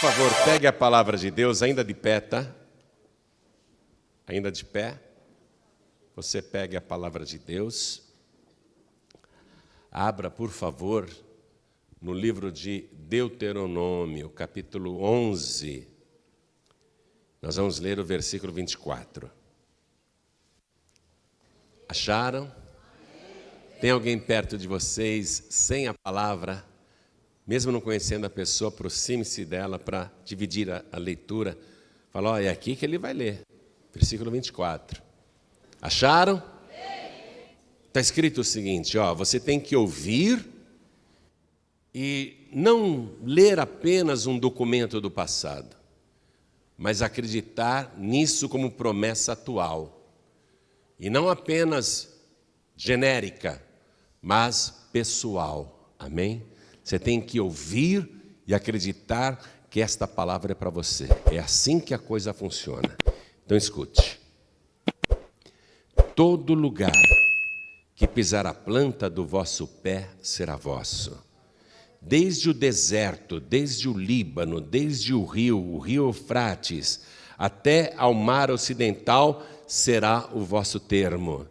favor, pegue a palavra de Deus, ainda de pé, tá? Ainda de pé. Você pegue a palavra de Deus. Abra, por favor, no livro de Deuteronômio, capítulo 11. Nós vamos ler o versículo 24. Acharam? Tem alguém perto de vocês sem a palavra? Mesmo não conhecendo a pessoa, aproxime-se dela para dividir a leitura. Fala, ó, é aqui que ele vai ler. Versículo 24. Acharam? Está escrito o seguinte, ó, você tem que ouvir e não ler apenas um documento do passado, mas acreditar nisso como promessa atual. E não apenas genérica, mas pessoal. Amém? Você tem que ouvir e acreditar que esta palavra é para você. É assim que a coisa funciona. Então escute. Todo lugar que pisar a planta do vosso pé será vosso. Desde o deserto, desde o Líbano, desde o rio Eufrates, até ao mar ocidental será o vosso termo.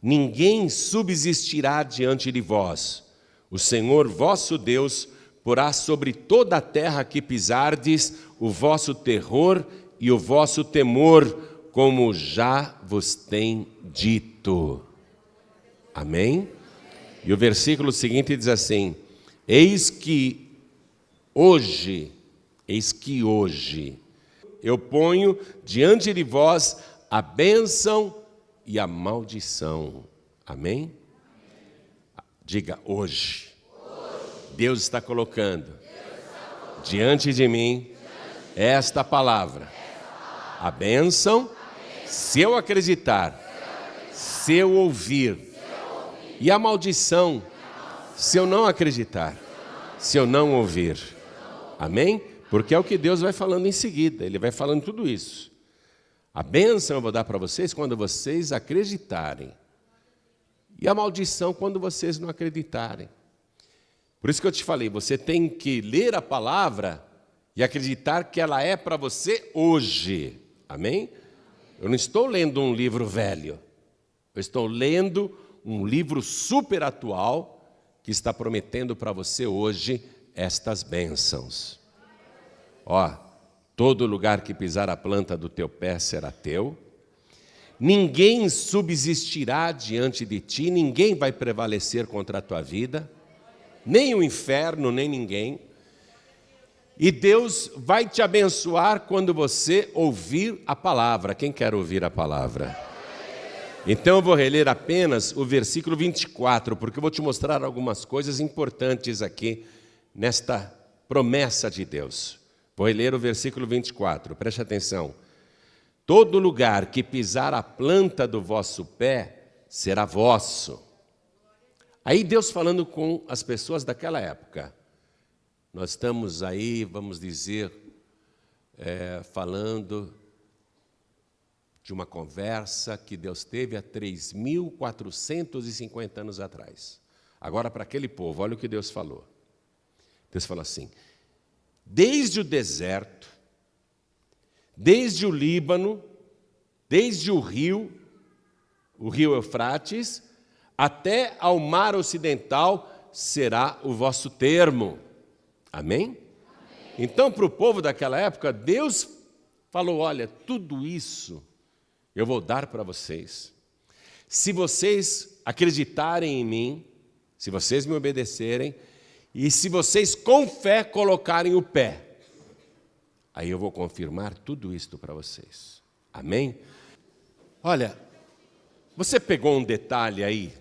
Ninguém subsistirá diante de vós. O Senhor vosso Deus porá sobre toda a terra que pisardes o vosso terror e o vosso temor, como já vos tem dito. Amém? E o versículo seguinte diz assim, eis que hoje, eu ponho diante de vós a bênção e a maldição. Amém? Diga, hoje. Deus está colocando diante de mim esta palavra. A bênção, se eu acreditar, se eu ouvir. E a maldição, se eu não acreditar, se eu não ouvir. Amém? Porque é o que Deus vai falando em seguida. Ele vai falando tudo isso. A bênção eu vou dar para vocês quando vocês acreditarem. E a maldição quando vocês não acreditarem. Por isso que eu te falei, você tem que ler a palavra e acreditar que ela é para você hoje. Amém? Eu não estou lendo um livro velho. Eu estou lendo um livro super atual que está prometendo para você hoje estas bênçãos. Ó, todo lugar que pisar a planta do teu pé será teu. Ninguém subsistirá diante de ti, ninguém vai prevalecer contra a tua vida, nem o inferno, nem ninguém. E Deus vai te abençoar quando você ouvir a palavra. Quem quer ouvir a palavra? Então eu vou reler apenas o versículo 24, porque eu vou te mostrar algumas coisas importantes aqui nesta promessa de Deus. Vou reler o versículo 24, preste atenção. Todo lugar que pisar a planta do vosso pé será vosso. Aí Deus falando com as pessoas daquela época. Nós estamos aí, vamos dizer, falando de uma conversa que Deus teve há 3.450 anos atrás. Agora, para aquele povo, olha o que Deus falou. Deus falou assim, desde o deserto, desde o Líbano, desde o rio Eufrates, até ao mar ocidental será o vosso termo. Amém? Amém. Então, para o povo daquela época, Deus falou, olha, tudo isso eu vou dar para vocês. Se vocês acreditarem em mim, se vocês me obedecerem, e se vocês com fé colocarem o pé, aí eu vou confirmar tudo isto para vocês. Amém? Olha, você pegou um detalhe aí?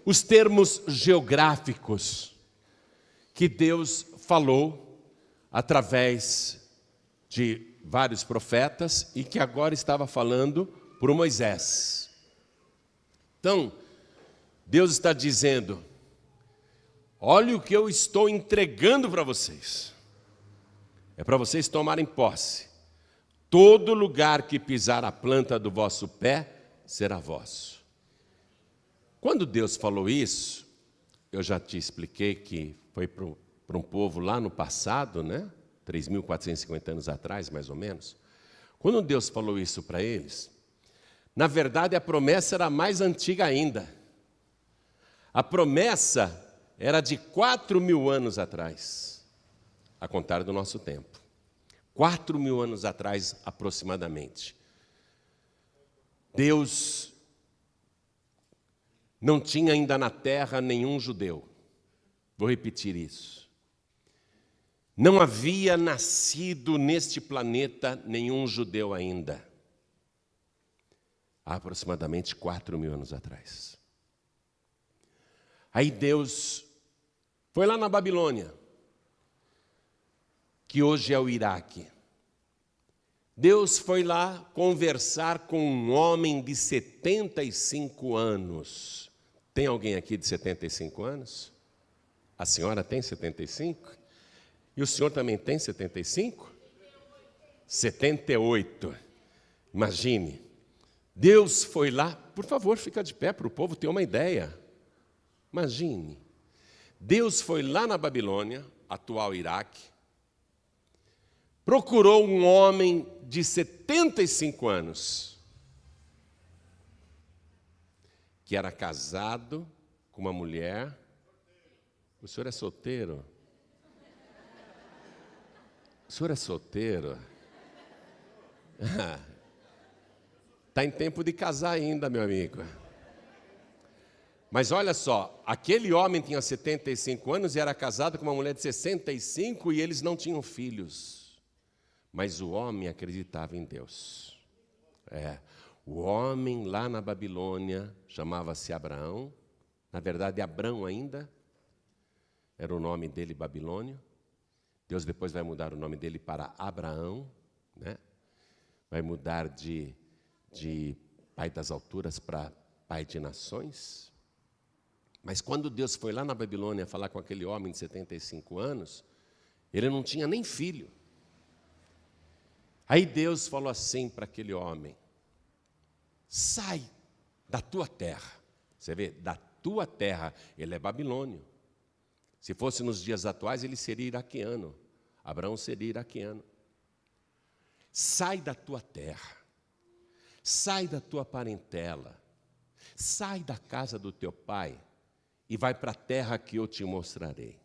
Os termos geográficos que Deus falou através de vários profetas e que agora estava falando por Moisés. Então, Deus está dizendo, olha o que eu estou entregando para vocês. É para vocês tomarem posse. Todo lugar que pisar a planta do vosso pé será vosso. Quando Deus falou isso, eu já te expliquei que foi para um povo lá no passado, né? 3.450 anos atrás, mais ou menos. Quando Deus falou isso para eles, na verdade a promessa era mais antiga ainda. A promessa era de 4.000 anos atrás, a contar do nosso tempo. 4.000 anos atrás, aproximadamente. Deus não tinha ainda na terra nenhum judeu. Vou repetir isso. Não havia nascido neste planeta nenhum judeu ainda. Há aproximadamente 4.000 anos atrás. Aí Deus foi lá na Babilônia, que hoje é o Iraque. Deus foi lá conversar com um homem de 75 anos. Tem alguém aqui de 75 anos? A senhora tem 75? E o senhor também tem 75? 78. Imagine. Deus foi lá, por favor, fica de pé para o povo ter uma ideia. Imagine. Deus foi lá na Babilônia, atual Iraque, procurou um homem de 75 anos, que era casado com uma mulher. O senhor é solteiro? O senhor é solteiro? Está em tempo de casar ainda, meu amigo. Mas olha só, aquele homem tinha 75 anos e era casado com uma mulher de 65 e eles não tinham filhos. Mas o homem acreditava em Deus. O homem lá na Babilônia chamava-se Abraão. Na verdade, Abrão ainda era o nome dele, babilônio. Deus depois vai mudar o nome dele para Abraão, né? Vai mudar de pai das alturas para pai de nações. Mas quando Deus foi lá na Babilônia falar com aquele homem de 75 anos, ele não tinha nem filho. Aí Deus falou assim para aquele homem: sai da tua terra. Você vê, da tua terra. Ele é babilônio. Se fosse nos dias atuais, ele seria iraquiano. Abraão seria iraquiano. Sai da tua terra. Sai da tua parentela. Sai da casa do teu pai e vai para a terra que eu te mostrarei.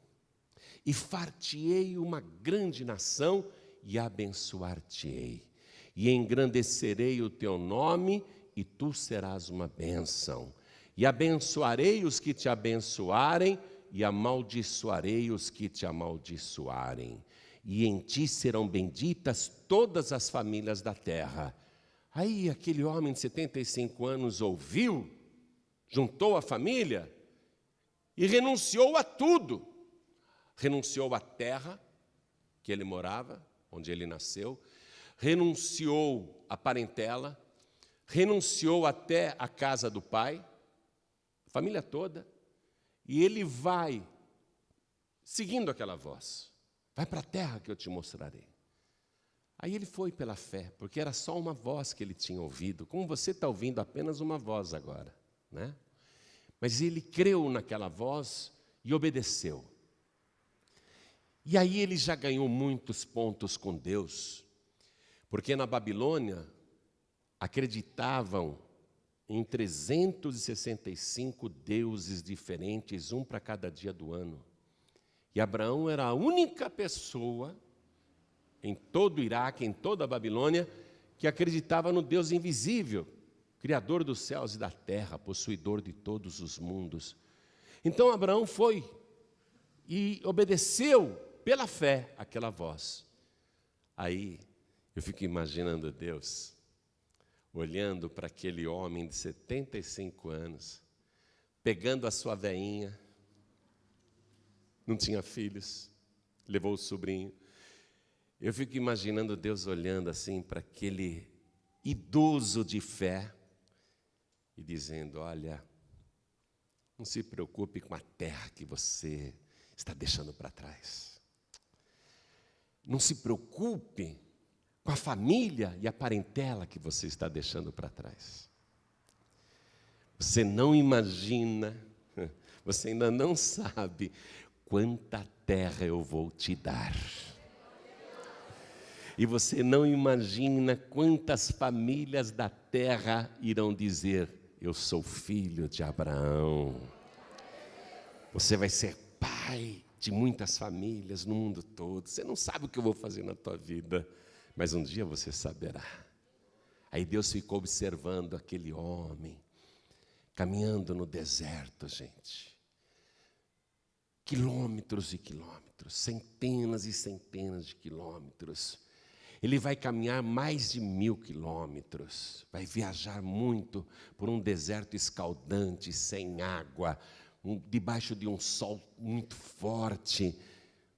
E far-te-ei uma grande nação e abençoar-te-ei. E engrandecerei o teu nome e tu serás uma bênção. E abençoarei os que te abençoarem e amaldiçoarei os que te amaldiçoarem. E em ti serão benditas todas as famílias da terra. Aí aquele homem de 75 anos ouviu, juntou a família e renunciou a tudo. Renunciou à terra que ele morava, onde ele nasceu, renunciou à parentela, renunciou até a casa do pai, a família toda, e ele vai, seguindo aquela voz, vai para a terra que eu te mostrarei. Aí ele foi pela fé, porque era só uma voz que ele tinha ouvido, como você está ouvindo apenas uma voz agora, né? Mas ele creu naquela voz e obedeceu. E aí ele já ganhou muitos pontos com Deus, porque na Babilônia acreditavam em 365 deuses diferentes, um para cada dia do ano. E Abraão era a única pessoa em todo o Iraque, em toda a Babilônia, que acreditava no Deus invisível, Criador dos céus e da terra, possuidor de todos os mundos. Então Abraão foi e obedeceu pela fé aquela voz. Aí eu fico imaginando Deus olhando para aquele homem de 75 anos, pegando a sua veinha, não tinha filhos, levou o sobrinho. Eu fico imaginando Deus olhando assim para aquele idoso de fé e dizendo: olha, não se preocupe com a terra que você está deixando para trás. Não se preocupe com a família e a parentela que você está deixando para trás. Você não imagina, você ainda não sabe quanta terra eu vou te dar. E você não imagina quantas famílias da terra irão dizer: eu sou filho de Abraão. Você vai ser pai de muitas famílias no mundo todo. Você não sabe o que eu vou fazer na tua vida, mas um dia você saberá. Aí Deus ficou observando aquele homem, caminhando no deserto, gente. Quilômetros e quilômetros, centenas e centenas de quilômetros. Ele vai caminhar mais de 1000 quilômetros, vai viajar muito por um deserto escaldante, sem água, debaixo de um sol muito forte,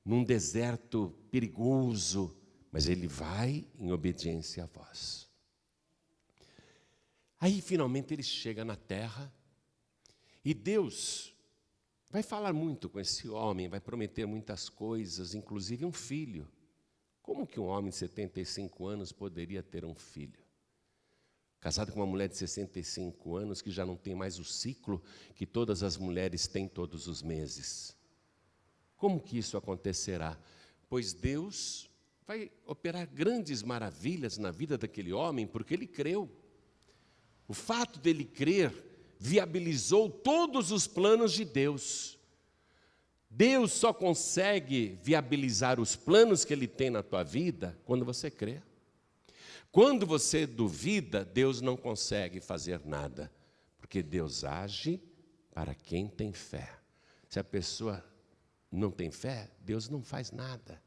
num deserto perigoso, mas ele vai em obediência à voz. Aí finalmente ele chega na terra e Deus vai falar muito com esse homem, vai prometer muitas coisas, inclusive um filho. Como que um homem de 75 anos poderia ter um filho? Casado com uma mulher de 65 anos que já não tem mais o ciclo que todas as mulheres têm todos os meses. Como que isso acontecerá? Pois Deus vai operar grandes maravilhas na vida daquele homem, porque ele creu. O fato dele crer viabilizou todos os planos de Deus. Deus só consegue viabilizar os planos que Ele tem na tua vida quando você crê. Quando você duvida, Deus não consegue fazer nada, porque Deus age para quem tem fé. Se a pessoa não tem fé, Deus não faz nada.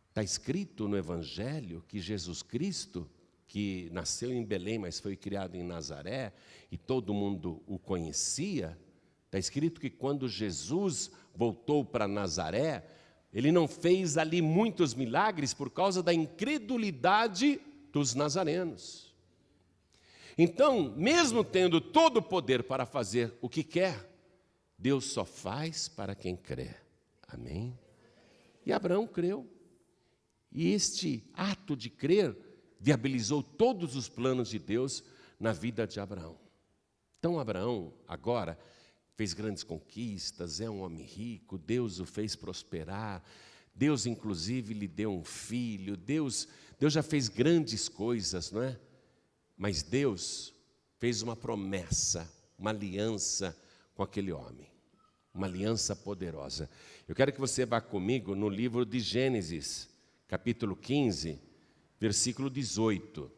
Está escrito no Evangelho que Jesus Cristo, que nasceu em Belém, mas foi criado em Nazaré, e todo mundo o conhecia, está escrito que quando Jesus voltou para Nazaré, ele não fez ali muitos milagres por causa da incredulidade dos nazarenos. Então, mesmo tendo todo o poder para fazer o que quer, Deus só faz para quem crê. Amém? E Abraão creu. E este ato de crer viabilizou todos os planos de Deus na vida de Abraão. Então, Abraão, agora, fez grandes conquistas, é um homem rico, Deus o fez prosperar, Deus, inclusive, lhe deu um filho, Deus já fez grandes coisas, não é? Mas Deus fez uma promessa, uma aliança com aquele homem, uma aliança poderosa. Eu quero que você vá comigo no livro de Gênesis, capítulo 15, versículo 18.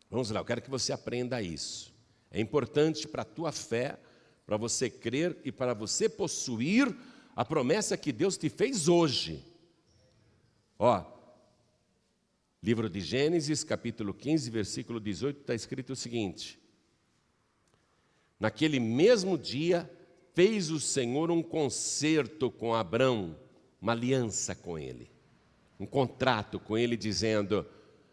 Vamos lá, eu quero que você aprenda isso. É importante para a tua fé, para você crer e para você possuir a promessa que Deus te fez hoje. Ó, livro de Gênesis, capítulo 15, versículo 18, está escrito o seguinte: naquele mesmo dia fez o Senhor um concerto com Abrão, uma aliança com ele, um contrato com ele, dizendo: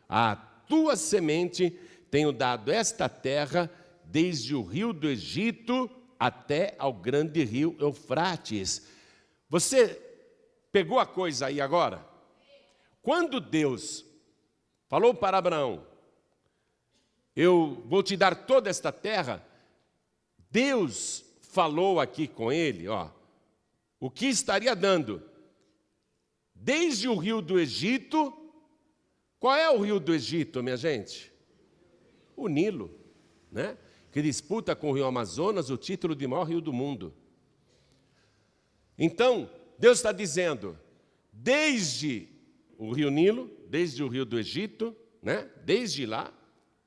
à tua semente tenho dado esta terra, desde o rio do Egito até ao grande rio Eufrates. Você pegou a coisa aí agora? Quando Deus falou para Abraão: eu vou te dar toda esta terra, Deus falou aqui com ele, ó, o que estaria dando? Desde o rio do Egito. Qual é o rio do Egito, minha gente? O Nilo, né? Que disputa com o rio Amazonas o título de maior rio do mundo. Então, Deus está dizendo, desde o rio Nilo, desde o rio do Egito, né? Desde lá,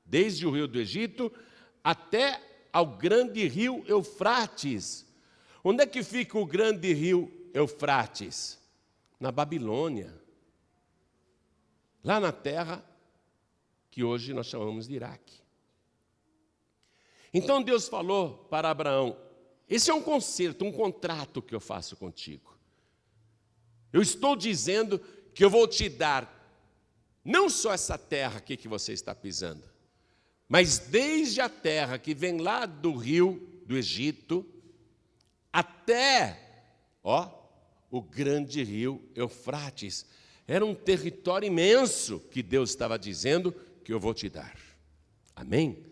desde o rio do Egito, até ao grande rio Eufrates. Onde é que fica o grande rio Eufrates? Na Babilônia. Lá na terra que hoje nós chamamos de Iraque. Então Deus falou para Abraão: esse é um concerto, um contrato que eu faço contigo. Eu estou dizendo que eu vou te dar não só essa terra aqui que você está pisando, mas desde a terra que vem lá do rio do Egito até, ó, o grande rio Eufrates. Era um território imenso que Deus estava dizendo que eu vou te dar. Amém?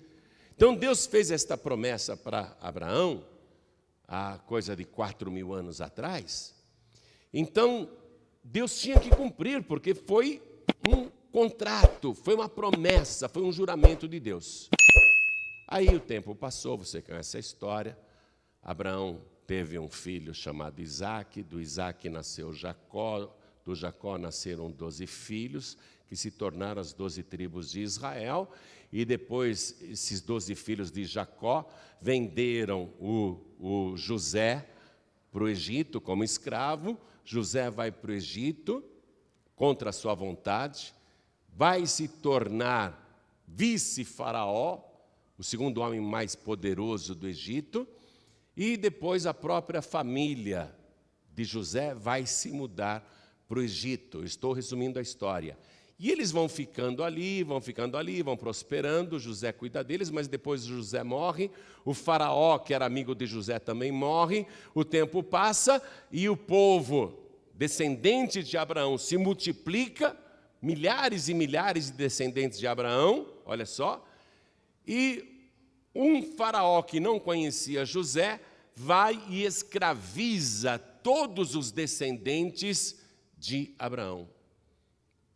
Então Deus fez esta promessa para Abraão, há coisa de 4.000 anos atrás. Então Deus tinha que cumprir, porque foi um contrato, foi uma promessa, foi um juramento de Deus. Aí o tempo passou, você conhece a história. Abraão teve um filho chamado Isaque, do Isaque nasceu Jacó, do Jacó nasceram 12 filhos, que se tornaram as 12 tribos de Israel, e depois esses 12 filhos de Jacó venderam o José para o Egito como escravo. José vai para o Egito contra a sua vontade, vai se tornar vice-faraó, o segundo homem mais poderoso do Egito, e depois a própria família de José vai se mudar para o Egito. Estou resumindo a história. E eles vão ficando ali, vão prosperando, José cuida deles, mas depois José morre, o faraó, que era amigo de José, também morre, o tempo passa e o povo descendente de Abraão se multiplica, milhares e milhares de descendentes de Abraão, olha só, e um faraó que não conhecia José vai e escraviza todos os descendentes de Abraão.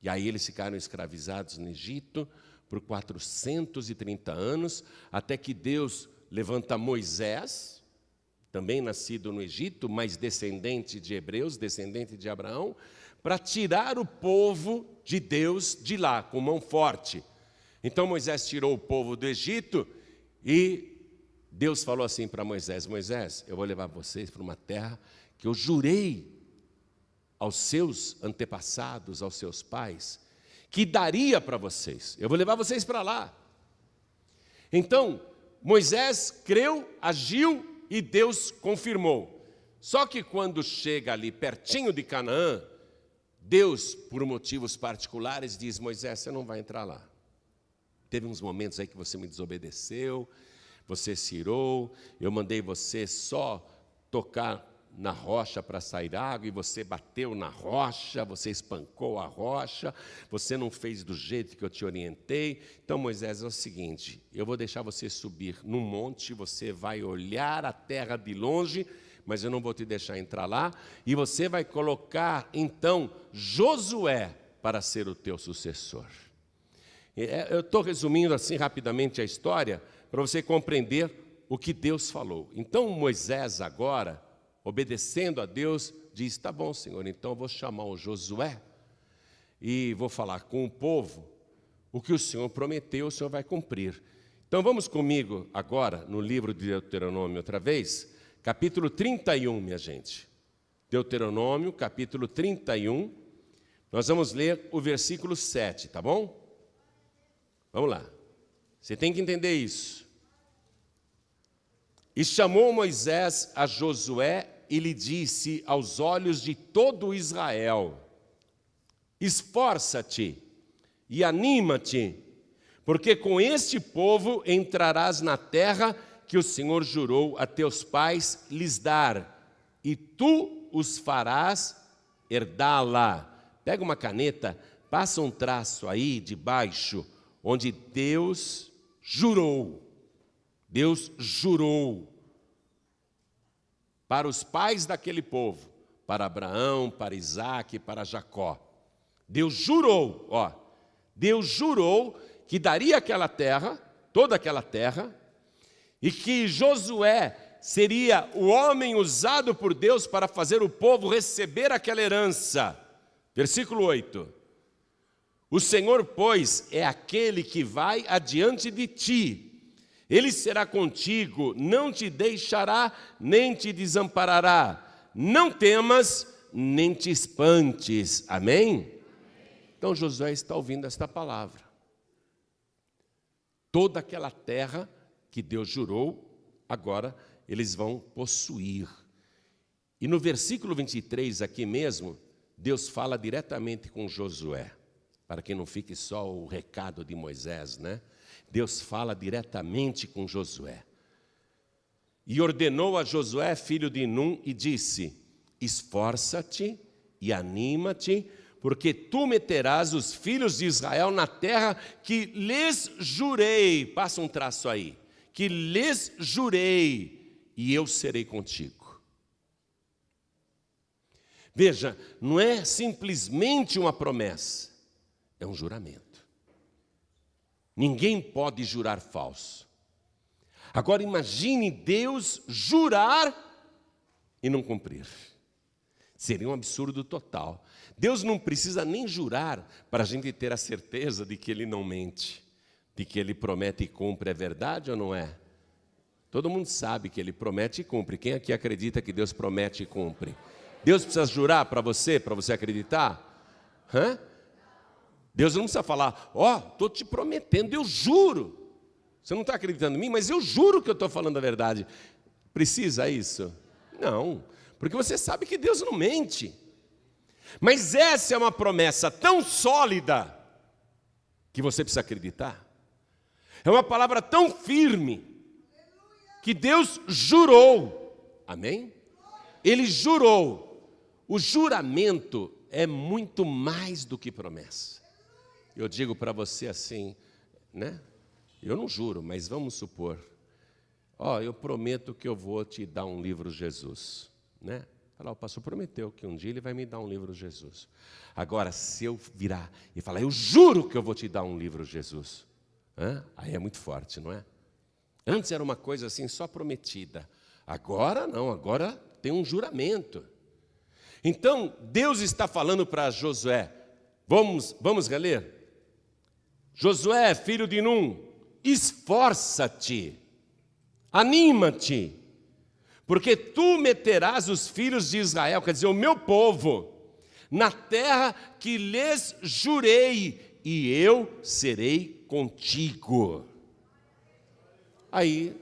E aí eles ficaram escravizados no Egito por 430 anos, até que Deus levanta Moisés, também nascido no Egito, mas descendente de hebreus, descendente de Abraão, para tirar o povo de Deus de lá, com mão forte. Então Moisés tirou o povo do Egito e Deus falou assim para Moisés: Moisés, eu vou levar vocês para uma terra que eu jurei aos seus antepassados, aos seus pais, que daria para vocês. Eu vou levar vocês para lá. Então, Moisés creu, agiu e Deus confirmou. Só que quando chega ali pertinho de Canaã, Deus, por motivos particulares, diz: Moisés, você não vai entrar lá. Teve uns momentos aí que você me desobedeceu, você se irou, eu mandei você só tocar na rocha para sair água, e você bateu na rocha, você espancou a rocha, você não fez do jeito que eu te orientei. Então, Moisés, é o seguinte, eu vou deixar você subir num monte, você vai olhar a terra de longe, mas eu não vou te deixar entrar lá, e você vai colocar, então, Josué para ser o teu sucessor. Eu estou resumindo assim rapidamente a história, para você compreender o que Deus falou. Então, Moisés agora, obedecendo a Deus, diz: tá bom, Senhor, então eu vou chamar o Josué e vou falar com o povo, o que o Senhor prometeu, o Senhor vai cumprir. Então vamos comigo agora no livro de Deuteronômio outra vez, capítulo 31, minha gente. Deuteronômio, capítulo 31, nós vamos ler o versículo 7, tá bom? Vamos lá, você tem que entender isso. E chamou Moisés a Josué e lhe disse aos olhos de todo Israel: esforça-te e anima-te, porque com este povo entrarás na terra que o Senhor jurou a teus pais lhes dar, e tu os farás herdá-la. Pega uma caneta, passa um traço aí de baixo, onde Deus jurou. Deus jurou para os pais daquele povo, para Abraão, para Isaque, para Jacó. Deus jurou, Deus jurou que daria aquela terra, toda aquela terra, e que Josué seria o homem usado por Deus para fazer o povo receber aquela herança. Versículo 8. O Senhor, pois, é aquele que vai adiante de ti. Ele será contigo, não te deixará, nem te desamparará. Não temas, nem te espantes. Amém? Então Josué está ouvindo esta palavra. Toda aquela terra que Deus jurou, agora eles vão possuir. E no versículo 23 aqui mesmo, Deus fala diretamente com Josué, para que não fique só o recado de Moisés, né? Deus fala diretamente com Josué. E ordenou a Josué, filho de Num, e disse: esforça-te e anima-te, porque tu meterás os filhos de Israel na terra que lhes jurei. Passa um traço aí. Que lhes jurei, e eu serei contigo. Veja, não é simplesmente uma promessa. É um juramento. Ninguém pode jurar falso. Agora imagine Deus jurar e não cumprir. Seria um absurdo total. Deus não precisa nem jurar para a gente ter a certeza de que Ele não mente, de que Ele promete e cumpre. É verdade ou não é? Todo mundo sabe que Ele promete e cumpre. Quem aqui acredita que Deus promete e cumpre? Deus precisa jurar para você acreditar? Deus não precisa falar, estou te prometendo, eu juro. Você não está acreditando em mim, mas eu juro que eu estou falando a verdade. Precisa isso? Não, porque você sabe que Deus não mente. Mas essa é uma promessa tão sólida que você precisa acreditar. É uma palavra tão firme que Deus jurou. Amém? Ele jurou. O juramento é muito mais do que promessa. Eu digo para você assim, né? Eu não juro, mas vamos supor. Eu prometo que eu vou te dar um livro Jesus, né? O pastor prometeu que um dia ele vai me dar um livro Jesus. Agora, se eu virar e falar, eu juro que eu vou te dar um livro Jesus, aí é muito forte, não é? Antes era uma coisa assim, só prometida. Agora não, agora tem um juramento. Então, Deus está falando para Josué. Vamos reler? Josué, filho de Num, esforça-te, anima-te, porque tu meterás os filhos de Israel, quer dizer, o meu povo, na terra que lhes jurei, e eu serei contigo. Aí,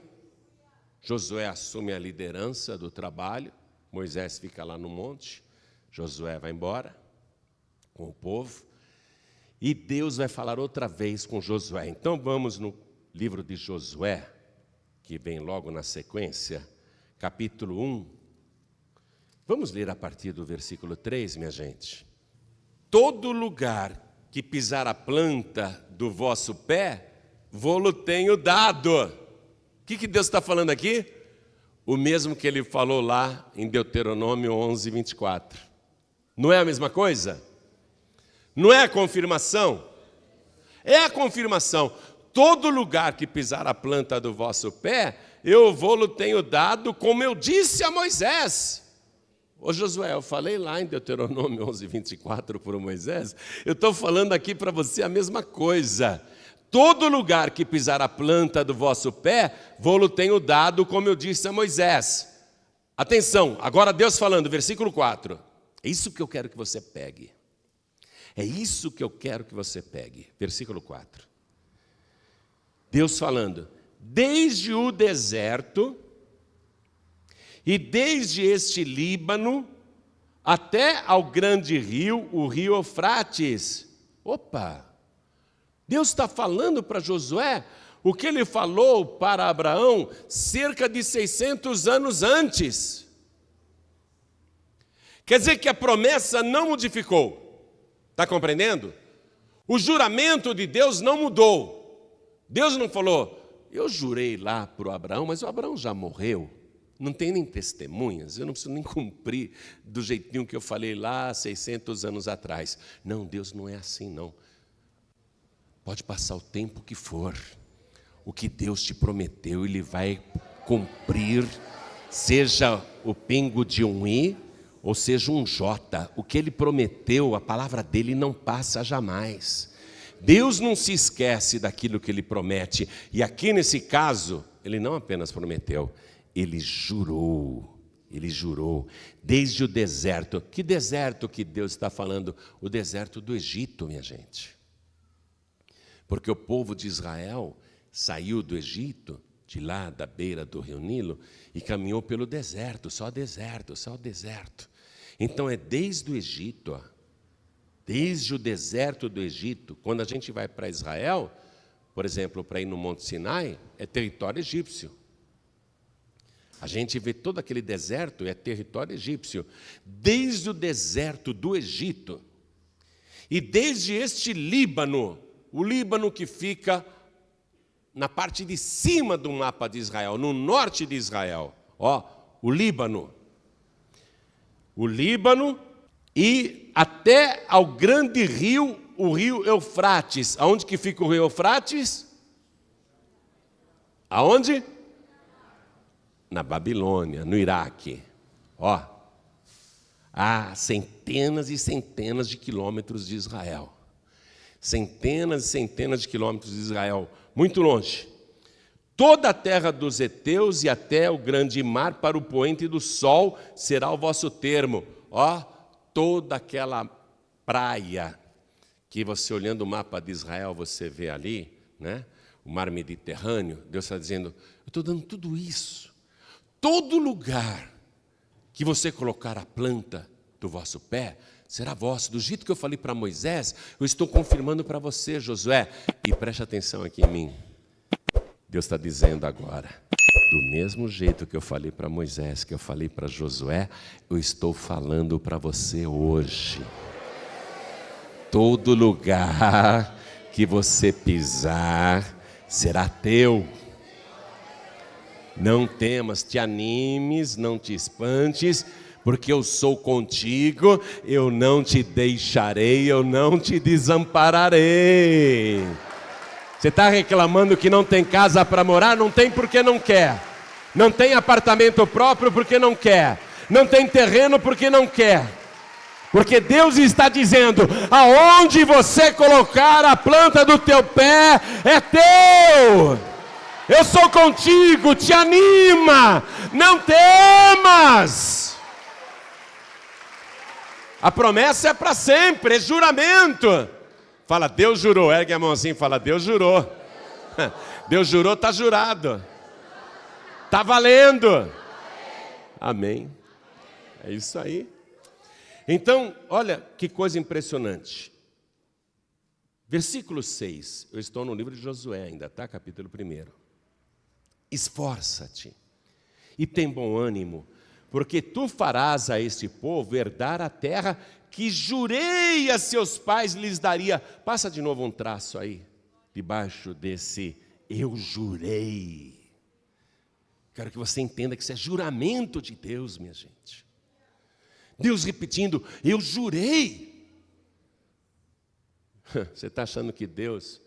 Josué assume a liderança do trabalho, Moisés fica lá no monte, Josué vai embora com o povo, e Deus vai falar outra vez com Josué. Então vamos no livro de Josué, que vem logo na sequência, capítulo 1. Vamos ler a partir do versículo 3, minha gente. Todo lugar que pisar a planta do vosso pé, vô-lo tenho dado. O que Deus está falando aqui? O mesmo que Ele falou lá em Deuteronômio 11, 24. Não é a mesma coisa? Não é a confirmação? É a confirmação. Todo lugar que pisar a planta do vosso pé, eu vô-lo tenho dado, como eu disse a Moisés. Ô Josué, eu falei lá em Deuteronômio 11, 24 por Moisés, eu estou falando aqui para você a mesma coisa. Todo lugar que pisar a planta do vosso pé, vô-lo tenho dado, como eu disse a Moisés. Atenção, agora Deus falando, versículo 4. É isso que eu quero que você pegue. É isso que eu quero que você pegue. Versículo 4. Deus falando, desde o deserto e desde este Líbano até ao grande rio, o rio Eufrates. Opa! Deus está falando para Josué o que Ele falou para Abraão cerca de 600 anos antes. Quer dizer que a promessa não modificou. Está compreendendo? O juramento de Deus não mudou. Deus não falou, eu jurei lá para o Abraão, mas o Abraão já morreu. Não tem nem testemunhas, eu não preciso nem cumprir do jeitinho que eu falei lá 600 anos atrás. Não, Deus não é assim, não. Pode passar o tempo que for. O que Deus te prometeu, Ele vai cumprir, seja o pingo de um i, ou seja um J, o que Ele prometeu, a palavra dEle não passa jamais. Deus não se esquece daquilo que Ele promete. E aqui nesse caso, Ele não apenas prometeu, Ele jurou. Ele jurou, desde o deserto. Que deserto que Deus está falando? O deserto do Egito, minha gente. Porque o povo de Israel saiu do Egito, de lá da beira do rio Nilo, e caminhou pelo deserto, só deserto, só deserto. Então é desde o Egito, desde o deserto do Egito, quando a gente vai para Israel, por exemplo, para ir no Monte Sinai, é território egípcio. A gente vê todo aquele deserto, é território egípcio. Desde o deserto do Egito, e desde este Líbano, o Líbano que fica na parte de cima do mapa de Israel, no norte de Israel, o Líbano. O Líbano e até ao grande rio o rio Eufrates. Aonde que fica o rio Eufrates? Aonde? Na Babilônia, no Iraque. Ó, há centenas e centenas de quilômetros de Israel. Centenas e centenas de quilômetros de Israel, muito longe. Toda a terra dos heteus e até o grande mar para o poente do sol será o vosso termo. Ó, toda aquela praia que você olhando o mapa de Israel, você vê ali, né? O mar Mediterrâneo, Deus está dizendo, eu estou dando tudo isso. Todo lugar que você colocar a planta do vosso pé, será vosso. Do jeito que eu falei para Moisés, eu estou confirmando para você, Josué. E preste atenção aqui em mim. Deus está dizendo agora, do mesmo jeito que eu falei para Moisés, que eu falei para Josué, eu estou falando para você hoje. Todo lugar que você pisar será teu. Não temas, te animes, não te espantes, porque eu sou contigo, eu não te deixarei, eu não te desampararei. Você está reclamando que não tem casa para morar? Não tem porque não quer. Não tem apartamento próprio porque não quer. Não tem terreno porque não quer. Porque Deus está dizendo, aonde você colocar a planta do teu pé, é teu. Eu sou contigo, te anima, não temas. A promessa é para sempre, é juramento. Fala, Deus jurou, ergue a mão assim e fala, Deus jurou. Deus jurou, está jurado. Está valendo. Amém. É isso aí. Então, olha que coisa impressionante. Versículo 6, eu estou no livro de Josué ainda, tá? Capítulo 1. Esforça-te e tem bom ânimo, porque tu farás a este povo herdar a terra que jurei a seus pais lhes daria. Passa de novo um traço aí, debaixo desse eu jurei. Quero que você entenda que isso é juramento de Deus, minha gente. Deus repetindo, eu jurei. Você está achando que Deus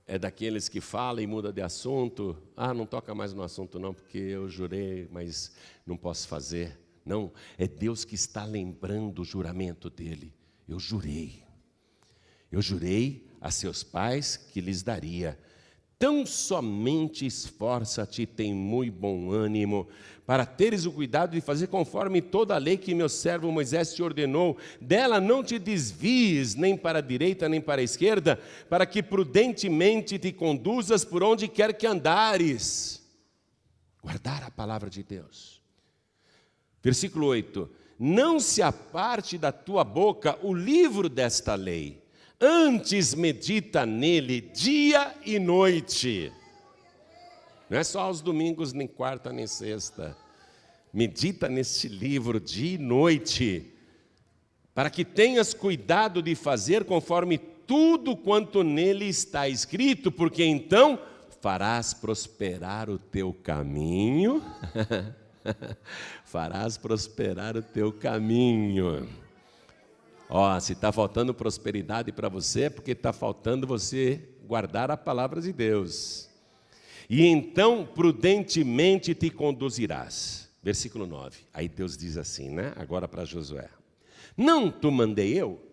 é daqueles que fala e muda de assunto? Ah, não toca mais no assunto não, porque eu jurei, mas não posso fazer. Não, é Deus que está lembrando o juramento dele. Eu jurei a seus pais que lhes daria. Tão somente esforça-te e tem muito bom ânimo, para teres o cuidado de fazer conforme toda a lei que meu servo Moisés te ordenou. Dela não te desvies, nem para a direita, nem para a esquerda, para que prudentemente te conduzas por onde quer que andares. Guardar a palavra de Deus. Versículo 8. Não se aparte da tua boca o livro desta lei, antes medita nele dia e noite. Não é só aos domingos, nem quarta, nem sexta. Medita neste livro dia e noite, para que tenhas cuidado de fazer conforme tudo quanto nele está escrito, porque então farás prosperar o teu caminho. Farás prosperar o teu caminho. Ó, se está faltando prosperidade para você, é porque está faltando você guardar a palavra de Deus. E então prudentemente te conduzirás. Versículo 9. Aí Deus diz assim, né? Agora para Josué. Não te mandei eu?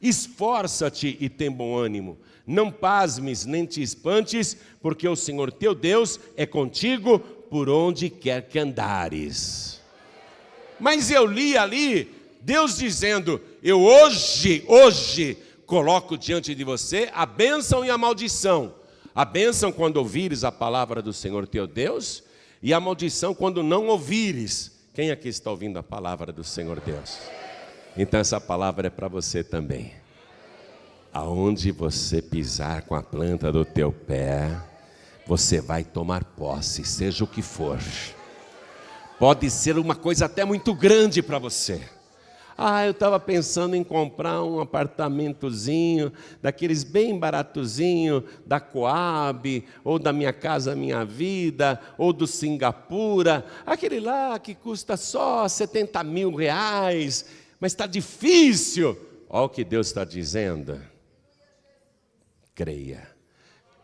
Esforça-te e tem bom ânimo. Não pasmes nem te espantes, porque o Senhor teu Deus é contigo por onde quer que andares. Mas eu li ali Deus dizendo, eu hoje coloco diante de você a bênção e a maldição. A bênção quando ouvires a palavra do Senhor teu Deus, e a maldição quando não ouvires. Quem aqui está ouvindo a palavra do Senhor Deus? Então essa palavra é para você também. Aonde você pisar com a planta do teu pé, você vai tomar posse, seja o que for. Pode ser uma coisa até muito grande para você. Ah, eu estava pensando em comprar um apartamentozinho, daqueles bem baratozinho, da Coab, ou da Minha Casa Minha Vida, ou do Singapura, aquele lá que custa só 70 mil reais, mas está difícil. Olha o que Deus está dizendo. creia.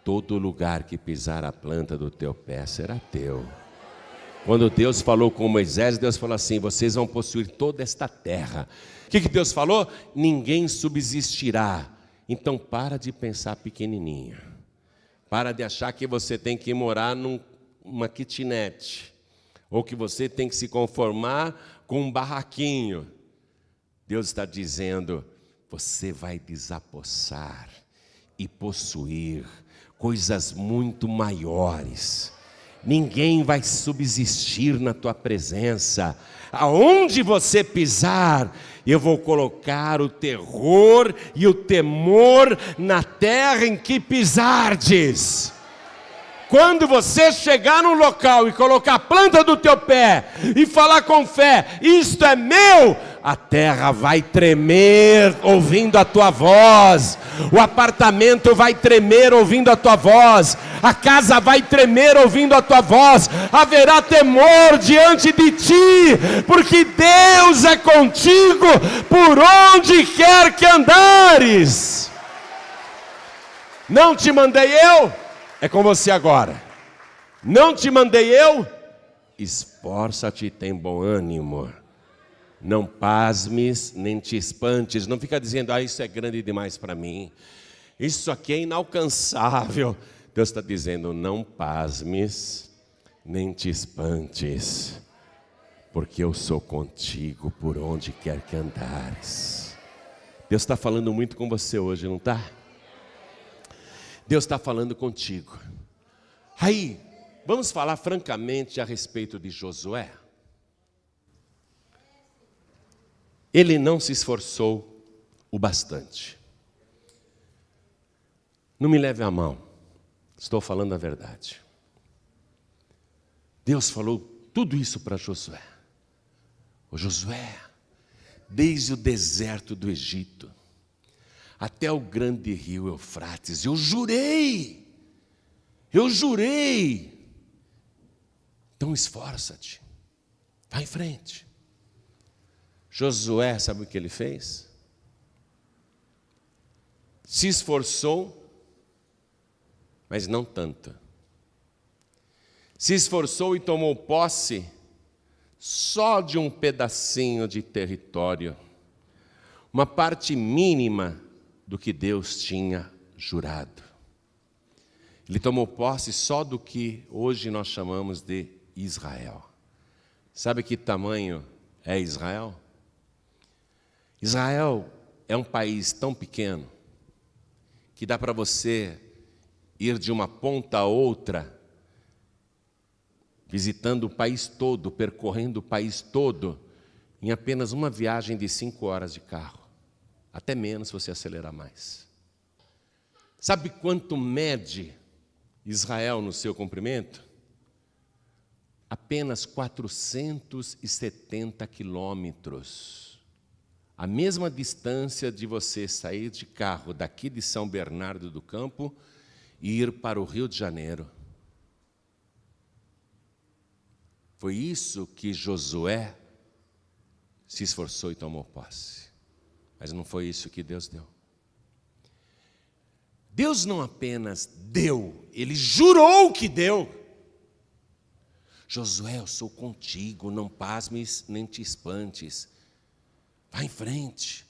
Todo lugar que pisar a planta do teu pé será teu. Quando Deus falou com Moisés, Deus falou assim: vocês vão possuir toda esta terra. O que Deus falou? Ninguém subsistirá. Então para de pensar pequenininho. Para de achar que você tem que morar numa kitnet. Ou que você tem que se conformar com um barraquinho. Deus está dizendo: você vai desapossar e possuir coisas muito maiores. Ninguém vai subsistir na tua presença. Aonde você pisar, eu vou colocar o terror e o temor na terra em que pisardes. Quando você chegar num local e colocar a planta do teu pé e falar com fé: isto é meu, a terra vai tremer ouvindo a tua voz, o apartamento vai tremer ouvindo a tua voz, a casa vai tremer ouvindo a tua voz, haverá temor diante de ti, porque Deus é contigo por onde quer que andares. Não te mandei eu? É com você agora. Não te mandei eu? Esforça-te e tem bom ânimo. Não pasmes, nem te espantes. Não fica dizendo: isso é grande demais para mim. Isso aqui é inalcançável. Deus está dizendo: não pasmes, nem te espantes, porque eu sou contigo por onde quer que andares. Deus está falando muito com você hoje, não está? Deus está falando contigo. Aí, vamos falar francamente a respeito de Josué. Ele não se esforçou o bastante. Não me leve a mal, estou falando a verdade. Deus falou tudo isso para Josué. Ô Josué, desde o deserto do Egito até o grande rio Eufrates, eu jurei. Então esforça-te, vai em frente. Josué, sabe o que ele fez? Se esforçou, mas não tanto. Se esforçou e tomou posse só de um pedacinho de território, uma parte mínima do que Deus tinha jurado. Ele tomou posse só do que hoje nós chamamos de Israel. Sabe que tamanho é Israel? Israel é um país tão pequeno que dá para você ir de uma ponta a outra, visitando o país todo, percorrendo o país todo, em apenas uma viagem de 5 horas de carro. Até menos se você acelerar mais. Sabe quanto mede Israel no seu comprimento? Apenas 470 quilômetros. A mesma distância de você sair de carro daqui de São Bernardo do Campo e ir para o Rio de Janeiro. Foi isso que Josué se esforçou e tomou posse. Mas não foi isso que Deus deu. Deus não apenas deu, Ele jurou que deu. Josué, eu sou contigo, não pasmes nem te espantes. Vá em frente.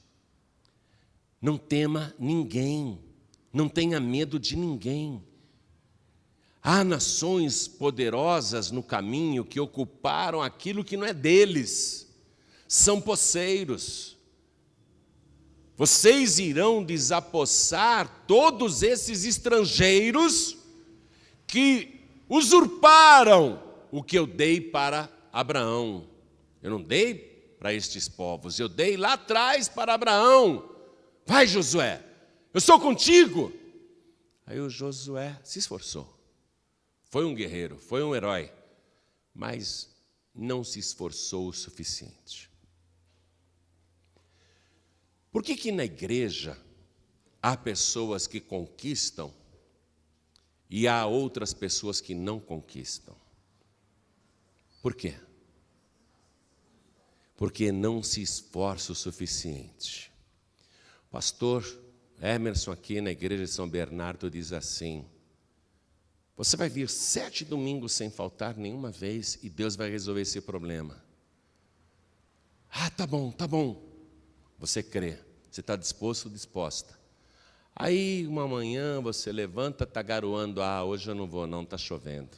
Não tema ninguém, não tenha medo de ninguém. Há nações poderosas no caminho que ocuparam aquilo que não é deles. São posseiros. Vocês irão desapossar todos esses estrangeiros que usurparam o que eu dei para Abraão. Eu não dei para estes povos, eu dei lá atrás para Abraão. Vai, Josué, eu sou contigo. Aí o Josué se esforçou. Foi um guerreiro, foi um herói, mas não se esforçou o suficiente. Por que na igreja há pessoas que conquistam e há outras pessoas que não conquistam? Por quê? Porque não se esforça o suficiente. Pastor, Emerson, aqui na igreja de São Bernardo, diz assim: você vai vir 7 domingos sem faltar nenhuma vez e Deus vai resolver esse problema. Ah, tá bom, tá bom. Você crê, você está disposto ou disposta. Aí uma manhã você levanta, está garoando: ah, hoje eu não vou não, está chovendo.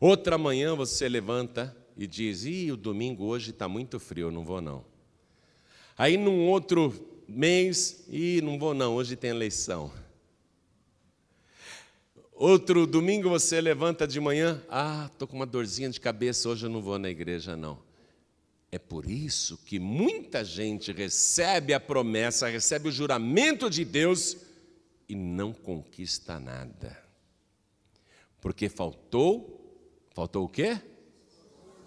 Outra manhã você levanta e diz: o domingo hoje está muito frio, eu não vou não. Aí num outro mês: não vou não, hoje tem eleição. Outro domingo você levanta de manhã: estou com uma dorzinha de cabeça, hoje eu não vou na igreja não. É por isso que muita gente recebe a promessa, recebe o juramento de Deus e não conquista nada. Porque faltou o quê?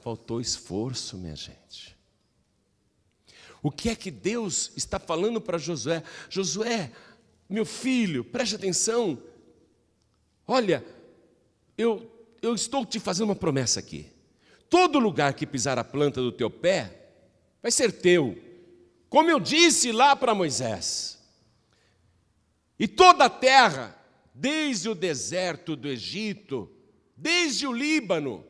Faltou esforço, minha gente. O que é que Deus está falando para Josué? Josué, meu filho, preste atenção. Olha, eu estou te fazendo uma promessa aqui. Todo lugar que pisar a planta do teu pé vai ser teu, como eu disse lá para Moisés. E toda a terra, desde o deserto do Egito, desde o Líbano,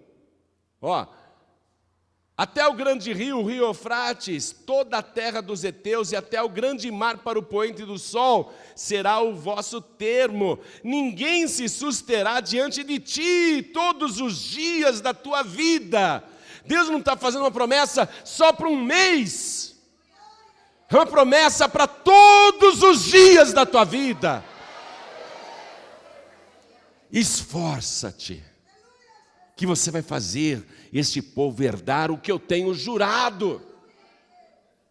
até o grande rio, o rio Eufrates, toda a terra dos heteus e até o grande mar para o poente do sol, será o vosso termo. Ninguém se susterá diante de ti todos os dias da tua vida. Deus não está fazendo uma promessa só para um mês. É uma promessa para todos os dias da tua vida. Esforça-te, que você vai fazer este povo herdar o que eu tenho jurado.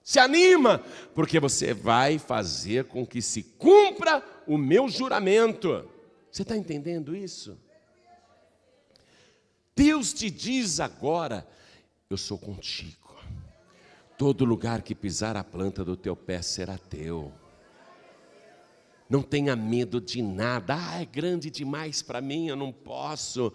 Se anima, porque você vai fazer com que se cumpra o meu juramento. Você está entendendo isso? Deus te diz agora: eu sou contigo. Todo lugar que pisar a planta do teu pé será teu. Não tenha medo de nada. É grande demais para mim, eu não posso.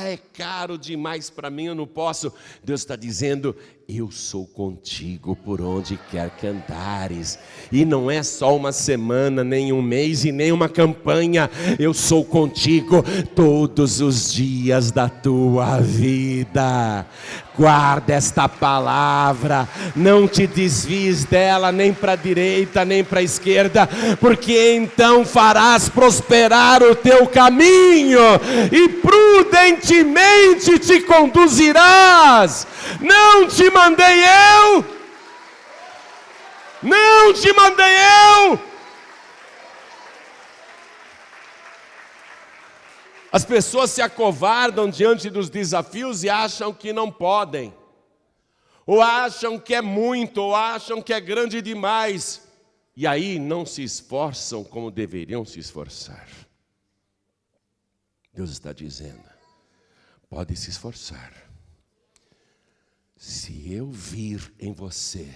É caro demais para mim, eu não posso. Deus está dizendo: eu sou contigo por onde quer que andares. E não é só uma semana, nem um mês e nem uma campanha. Eu sou contigo todos os dias da tua vida. Guarda esta palavra, não te desvies dela nem para a direita nem para a esquerda, porque então farás prosperar o teu caminho e prudentemente te conduzirás. Não te mandei eu? Não te mandei eu? As pessoas se acovardam diante dos desafios e acham que não podem, ou acham que é muito, ou acham que é grande demais, e aí não se esforçam como deveriam se esforçar. Deus está dizendo: pode se esforçar. Se eu vir em você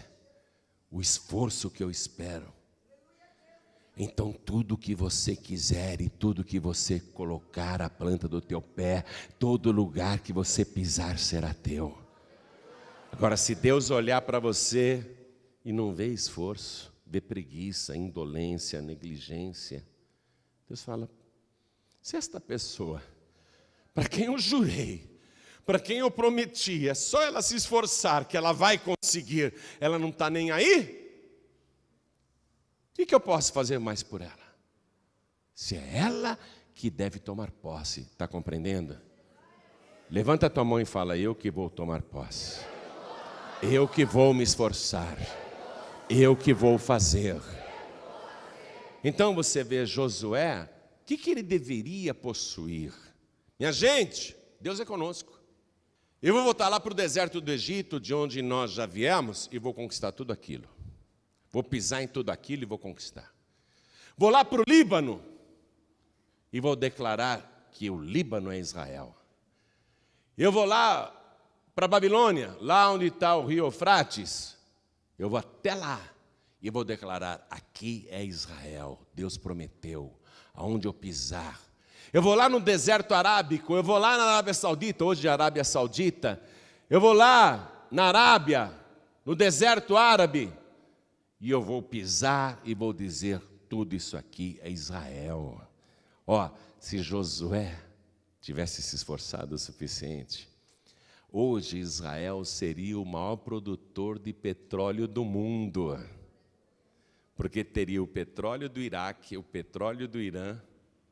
o esforço que eu espero, então tudo que você quiser e tudo que você colocar a planta do teu pé, todo lugar que você pisar será teu. Agora, se Deus olhar para você e não vê esforço, vê preguiça, indolência, negligência, Deus fala: se esta pessoa, para quem eu jurei, para quem eu prometi, é só ela se esforçar que ela vai conseguir, ela não está nem aí? O que eu posso fazer mais por ela? Se é ela que deve tomar posse, está compreendendo? Levanta a tua mão e fala: eu que vou tomar posse, eu que vou me esforçar, eu que vou fazer. Então você vê Josué, o que ele deveria possuir? Minha gente, Deus é conosco. Eu vou voltar lá para o deserto do Egito, de onde nós já viemos, e vou conquistar tudo aquilo. Vou pisar em tudo aquilo e vou conquistar. Vou lá para o Líbano e vou declarar que o Líbano é Israel. Eu vou lá para a Babilônia, lá onde está o rio Eufrates. Eu vou até lá e vou declarar: aqui é Israel. Deus prometeu, aonde eu pisar. Eu vou lá no deserto arábico, eu vou lá na Arábia Saudita, hoje é Arábia Saudita. Eu vou lá na Arábia, no deserto árabe. E eu vou pisar e vou dizer: tudo isso aqui é Israel. Ó, se Josué tivesse se esforçado o suficiente, hoje Israel seria o maior produtor de petróleo do mundo. Porque teria o petróleo do Iraque, o petróleo do Irã,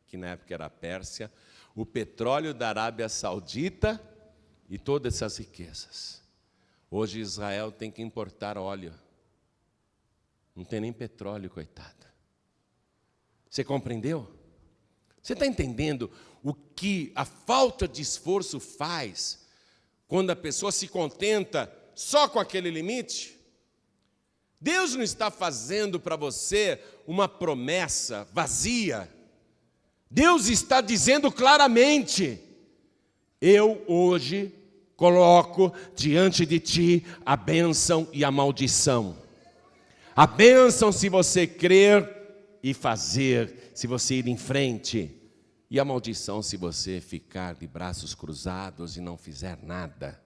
que na época era a Pérsia, o petróleo da Arábia Saudita e todas essas riquezas. Hoje Israel tem que importar óleo. Não tem nem petróleo, coitada. Você compreendeu? Você está entendendo o que a falta de esforço faz quando a pessoa se contenta só com aquele limite? Deus não está fazendo para você uma promessa vazia. Deus está dizendo claramente: eu hoje coloco diante de ti a bênção e a maldição. A bênção se você crer e fazer, se você ir em frente. E a maldição se você ficar de braços cruzados e não fizer nada.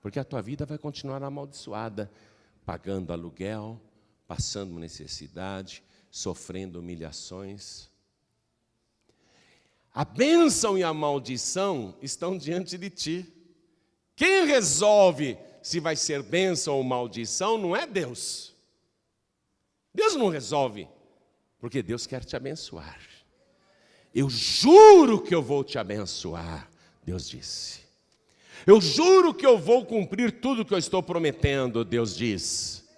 Porque a tua vida vai continuar amaldiçoada, pagando aluguel, passando necessidade, sofrendo humilhações. A bênção e a maldição estão diante de ti. Quem resolve se vai ser bênção ou maldição não é Deus. Deus não resolve, porque Deus quer te abençoar. Eu juro que eu vou te abençoar, Deus disse. Eu juro que eu vou cumprir tudo que eu estou prometendo, Deus diz.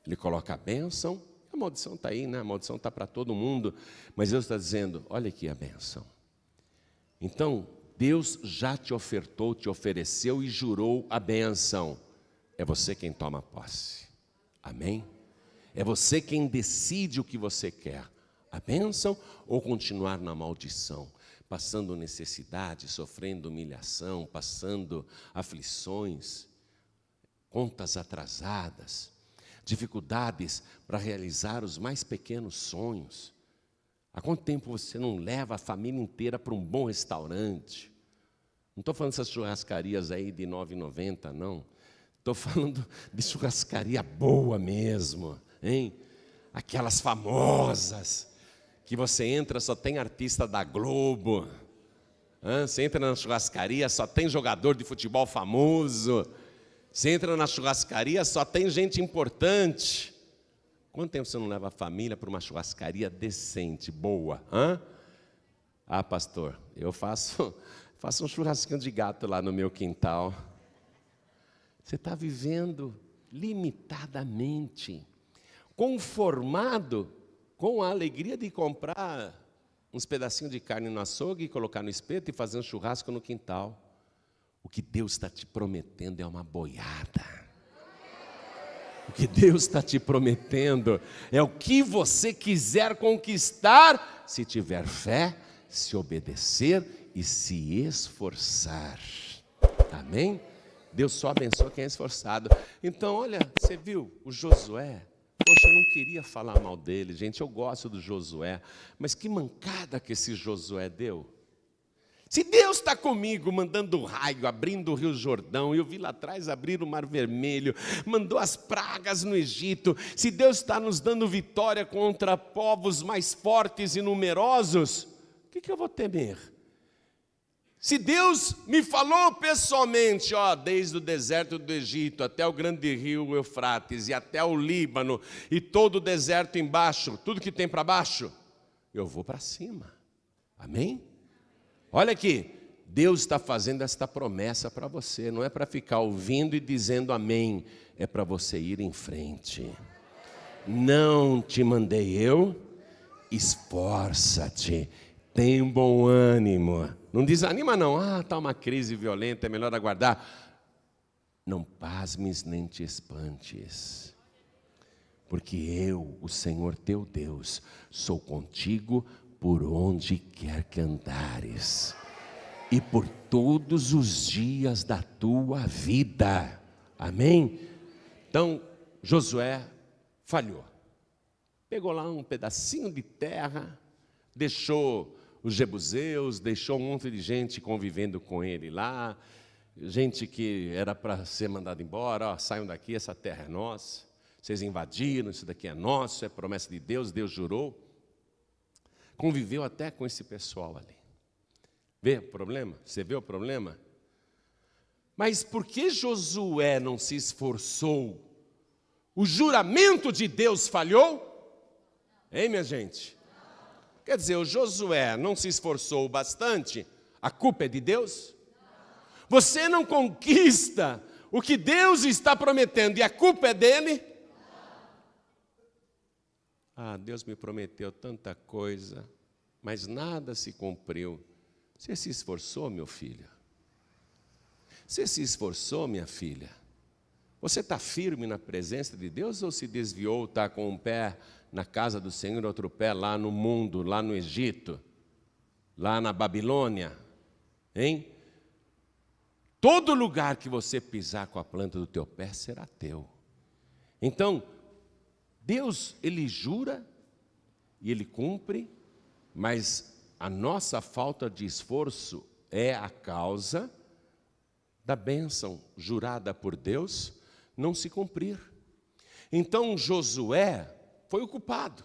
Ele coloca a bênção, a maldição está aí, né? A maldição está para todo mundo, mas Deus está dizendo, olha aqui a bênção. Então, Deus já te ofertou, te ofereceu e jurou a bênção. É você quem toma posse. Amém? É você quem decide o que você quer. A bênção ou continuar na maldição, passando necessidade, sofrendo humilhação, passando aflições, contas atrasadas, dificuldades para realizar os mais pequenos sonhos. Há quanto tempo você não leva a família inteira para um bom restaurante? Não estou falando dessas churrascarias aí de R$ 9,90, não. Estou falando de churrascaria boa mesmo, hein? Aquelas famosas, que você entra, só tem artista da Globo. Você entra na churrascaria, só tem jogador de futebol famoso. Você entra na churrascaria, só tem gente importante. Quanto tempo você não leva a família para uma churrascaria decente, boa? Ah, pastor, eu faço um churrasquinho de gato lá no meu quintal. Você está vivendo limitadamente, conformado com a alegria de comprar uns pedacinhos de carne no açougue e colocar no espeto e fazer um churrasco no quintal. O que Deus está te prometendo é uma boiada. O que Deus está te prometendo é o que você quiser conquistar, se tiver fé, se obedecer e se esforçar. Amém? Deus só abençoa quem é esforçado. Então, olha, você viu o Josué? Poxa, eu não queria falar mal dele, gente, eu gosto do Josué, mas que mancada que esse Josué deu. Se Deus está comigo, mandando raio, abrindo o Rio Jordão, eu vi lá atrás abrir o Mar Vermelho, mandou as pragas no Egito, se Deus está nos dando vitória contra povos mais fortes e numerosos, o que eu vou temer? Se Deus me falou pessoalmente, desde o deserto do Egito até o grande rio Eufrates e até o Líbano e todo o deserto embaixo, tudo que tem para baixo, eu vou para cima. Amém? Olha aqui, Deus está fazendo esta promessa para você, não é para ficar ouvindo e dizendo amém, é para você ir em frente. Não te mandei eu, esforça-te, tem bom ânimo. Não desanima não, está uma crise violenta, é melhor aguardar. Não pasmes nem te espantes, porque eu, o Senhor teu Deus, sou contigo por onde quer que andares, e por todos os dias da tua vida. Amém? Então, Josué falhou. Pegou lá um pedacinho de terra, deixou os jebuseus, deixou um monte de gente convivendo com ele lá, gente que era para ser mandado embora, saiam daqui, essa terra é nossa. Vocês invadiram, isso daqui é nosso, é promessa de Deus, Deus jurou. Conviveu até com esse pessoal ali. Vê o problema? Você vê o problema? Mas por que Josué não se esforçou? O juramento de Deus falhou? Hein, minha gente? Quer dizer, o Josué não se esforçou bastante? A culpa é de Deus? Você não conquista o que Deus está prometendo e a culpa é dele? Ah, Deus me prometeu tanta coisa, mas nada se cumpriu. Você se esforçou, meu filho? Você se esforçou, minha filha? Você está firme na presença de Deus ou se desviou, está com um pé na casa do Senhor, outro pé lá no mundo, lá no Egito, lá na Babilônia? Hein? Todo lugar que você pisar com a planta do teu pé será teu. Então, Deus, Ele jura e Ele cumpre, mas a nossa falta de esforço é a causa da bênção jurada por Deus não se cumprir. Então Josué foi o culpado.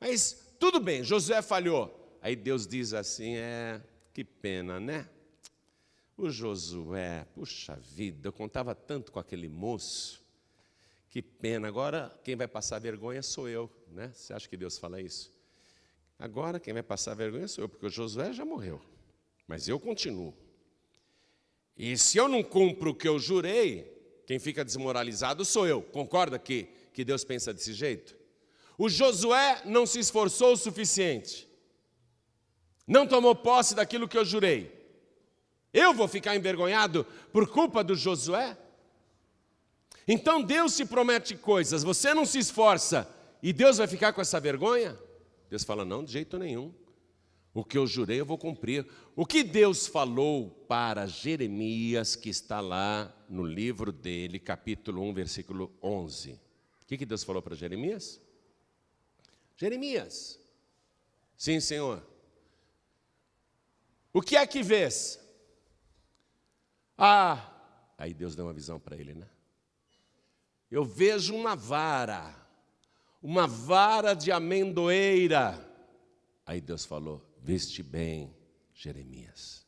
Mas tudo bem, Josué falhou. Aí Deus diz assim, que pena, né? O Josué, puxa vida, eu contava tanto com aquele moço. Que pena, agora quem vai passar vergonha sou eu, né? Você acha que Deus fala isso? Agora quem vai passar vergonha sou eu, porque o Josué já morreu. Mas eu continuo. E se eu não cumpro o que eu jurei, quem fica desmoralizado sou eu. Concorda que Deus pensa desse jeito? O Josué não se esforçou o suficiente. Não tomou posse daquilo que eu jurei. Eu vou ficar envergonhado por culpa do Josué? Então Deus se promete coisas, você não se esforça e Deus vai ficar com essa vergonha? Deus fala, não, de jeito nenhum. O que eu jurei eu vou cumprir. O que Deus falou para Jeremias, que está lá no livro dele, capítulo 1, versículo 11. O que Deus falou para Jeremias? Jeremias, sim, Senhor. O que é que vês? Aí Deus deu uma visão para ele, né? Eu vejo uma vara de amendoeira. Aí Deus falou, veste bem, Jeremias,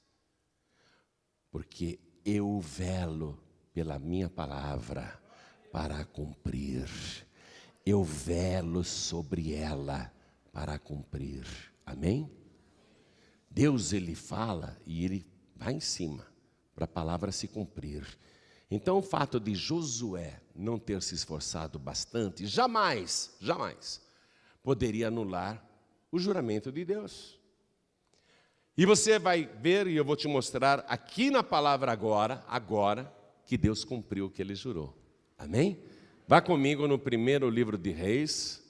porque eu velo pela minha palavra para cumprir. Eu velo sobre ela para cumprir. Amém? Deus, Ele fala e Ele vai em cima para a palavra se cumprir. Então o fato de Josué não ter se esforçado bastante, jamais poderia anular o juramento de Deus. E você vai ver, e eu vou te mostrar aqui na palavra agora, que Deus cumpriu o que Ele jurou. Amém? Vá comigo no primeiro livro de Reis,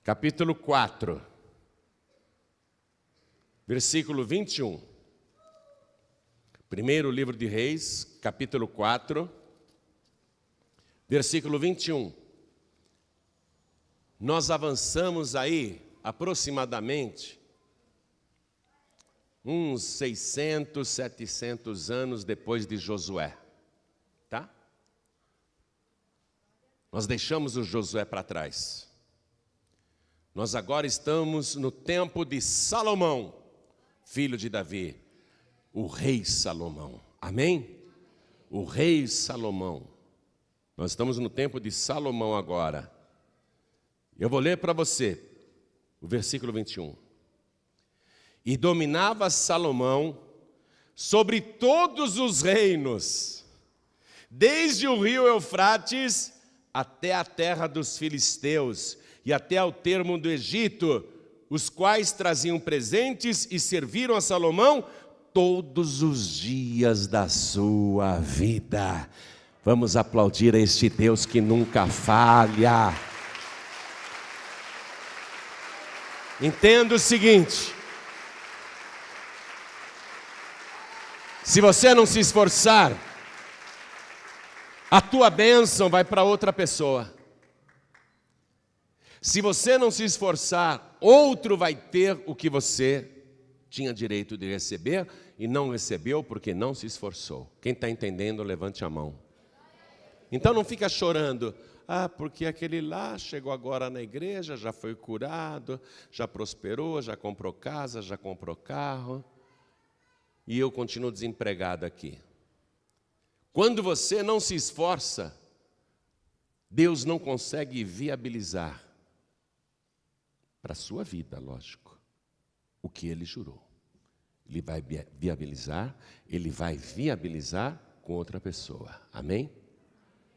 capítulo 4, versículo 21. Primeiro livro de Reis, capítulo 4, versículo 21. Nós avançamos aí aproximadamente uns 600, 700 anos depois de Josué, tá? Nós deixamos o Josué para trás. Nós agora estamos no tempo de Salomão, filho de Davi, o rei Salomão. Amém? O rei Salomão. Nós estamos no tempo de Salomão agora. Eu vou ler para você o versículo 21. E dominava Salomão sobre todos os reinos, desde o rio Eufrates até a terra dos filisteus e até ao termo do Egito, os quais traziam presentes e serviram a Salomão todos os dias da sua vida. Vamos aplaudir a este Deus que nunca falha. Entenda o seguinte: se você não se esforçar, a tua bênção vai para outra pessoa. Se você não se esforçar, outro vai ter o que você tinha direito de receber e não recebeu porque não se esforçou. Quem está entendendo, levante a mão. Então não fica chorando. Porque aquele lá chegou agora na igreja, já foi curado, já prosperou, já comprou casa, já comprou carro. E eu continuo desempregado aqui. Quando você não se esforça, Deus não consegue viabilizar para a sua vida, lógico, o que Ele jurou. Ele vai viabilizar com outra pessoa. Amém?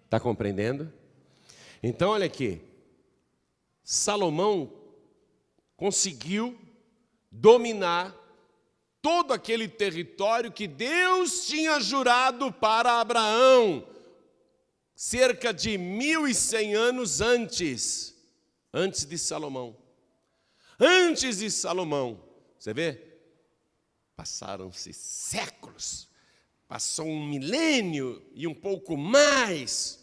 Está compreendendo? Então, olha aqui. Salomão conseguiu dominar todo aquele território que Deus tinha jurado para Abraão, cerca de 1.100 anos antes de Salomão. Antes de Salomão, você vê? Passaram-se séculos, passou 1 milênio e um pouco mais,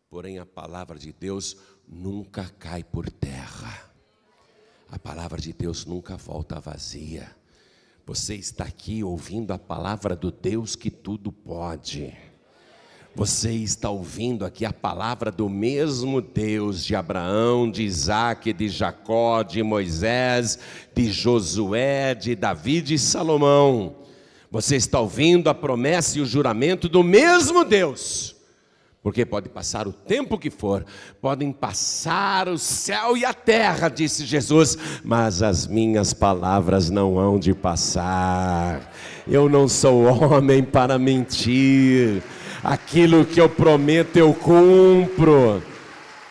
porém a palavra de Deus nunca cai por terra, a palavra de Deus nunca volta vazia. Você está aqui ouvindo a palavra do Deus que tudo pode. Você está ouvindo aqui a palavra do mesmo Deus de Abraão, de Isaac, de Jacó, de Moisés, de Josué, de Davi, de Salomão. Você está ouvindo a promessa e o juramento do mesmo Deus. Porque pode passar o tempo que for, podem passar o céu e a terra, disse Jesus, mas as minhas palavras não hão de passar. Eu não sou homem para mentir. Aquilo que eu prometo eu cumpro.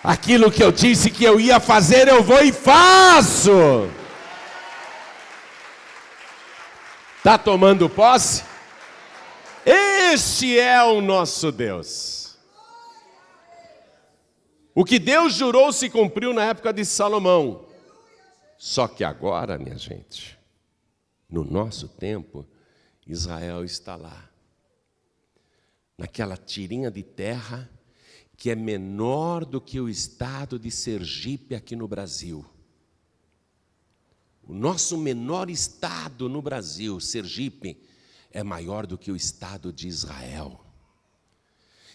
Aquilo que eu disse que eu ia fazer, eu vou e faço. Está tomando posse? Este é o nosso Deus. O que Deus jurou se cumpriu na época de Salomão. Só que agora, minha gente, no nosso tempo, Israel está lá. Naquela tirinha de terra que é menor do que o estado de Sergipe aqui no Brasil. O nosso menor estado no Brasil, Sergipe, é maior do que o estado de Israel.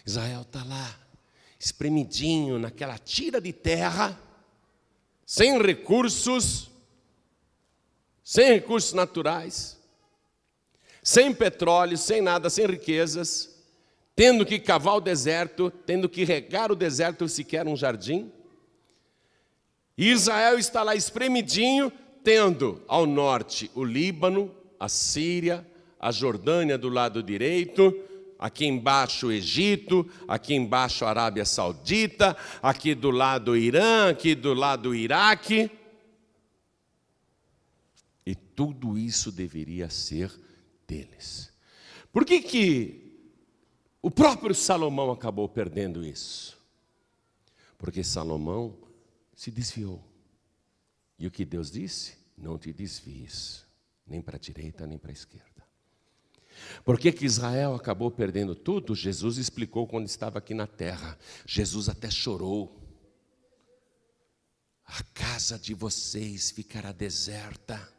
Israel está lá, espremidinho naquela tira de terra, sem recursos naturais, sem petróleo, sem nada, sem riquezas, tendo que cavar o deserto, tendo que regar o deserto sequer um jardim. E Israel está lá espremidinho, tendo ao norte o Líbano, a Síria, a Jordânia do lado direito, aqui embaixo o Egito, aqui embaixo a Arábia Saudita, aqui do lado o Irã, aqui do lado o Iraque. E tudo isso deveria ser deles. Por que o próprio Salomão acabou perdendo isso? Porque Salomão se desviou. E o que Deus disse? Não te desvies, nem para a direita, nem para a esquerda. Por que Israel acabou perdendo tudo? Jesus explicou quando estava aqui na terra. Jesus até chorou. A casa de vocês ficará deserta,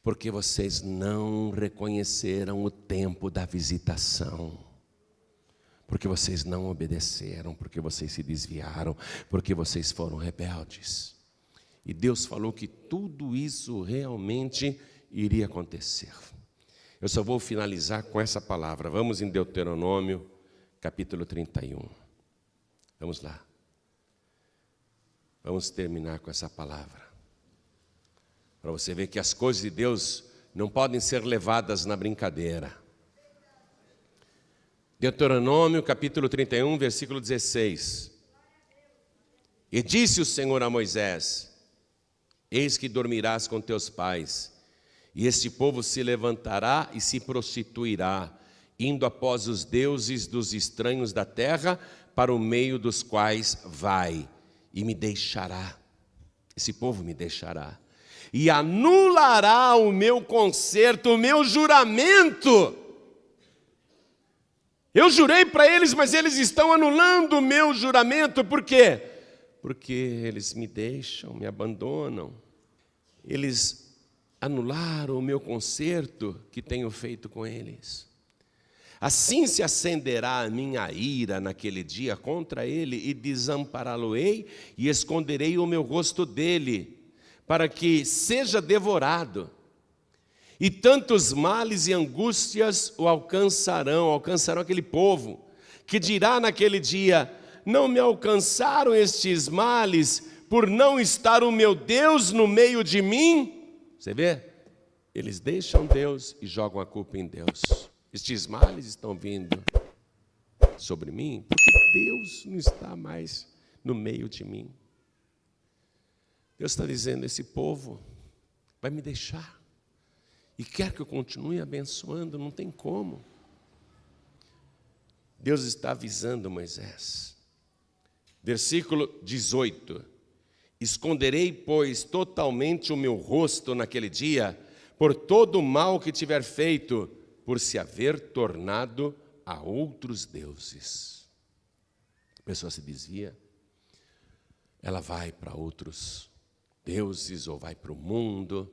porque vocês não reconheceram o tempo da visitação. Porque vocês não obedeceram, porque vocês se desviaram, porque vocês foram rebeldes. E Deus falou que tudo isso realmente iria acontecer. Eu só vou finalizar com essa palavra. Vamos em Deuteronômio, capítulo 31. Vamos lá. Vamos terminar com essa palavra. Para você ver que as coisas de Deus não podem ser levadas na brincadeira. Deuteronômio, capítulo 31, versículo 16. E disse o Senhor a Moisés: eis que dormirás com teus pais, e este povo se levantará e se prostituirá, indo após os deuses dos estranhos da terra, para o meio dos quais vai, e me deixará. Esse povo me deixará. E anulará o meu concerto, o meu juramento. Eu jurei para eles, mas eles estão anulando o meu juramento. Por quê? Porque eles me deixam, me abandonam. Eles anularam o meu concerto que tenho feito com eles. Assim se acenderá a minha ira naquele dia contra ele, e desampará-lo-ei, e esconderei o meu rosto dele, para que seja devorado. E tantos males e angústias o alcançarão aquele povo, que dirá naquele dia: não me alcançaram estes males, por não estar o meu Deus no meio de mim? Você vê? Eles deixam Deus e jogam a culpa em Deus. Estes males estão vindo sobre mim, porque Deus não está mais no meio de mim. Deus está dizendo: esse povo vai me deixar e quer que eu continue abençoando, não tem como. Deus está avisando Moisés. Versículo 18: esconderei, pois, totalmente o meu rosto naquele dia, por todo o mal que tiver feito, por se haver tornado a outros deuses. A pessoa se desvia, ela vai para outros deuses, ou vai para o mundo,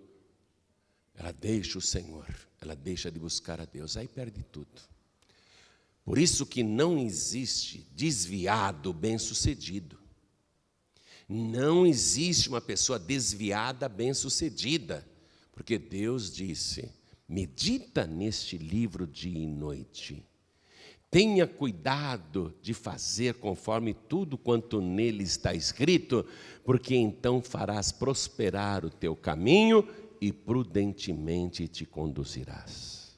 ela deixa o Senhor, ela deixa de buscar a Deus, aí perde tudo. Por isso que não existe desviado bem-sucedido. Não existe uma pessoa desviada bem-sucedida, porque Deus disse: medita neste livro dia e noite. Tenha cuidado de fazer conforme tudo quanto nele está escrito, porque então farás prosperar o teu caminho e prudentemente te conduzirás.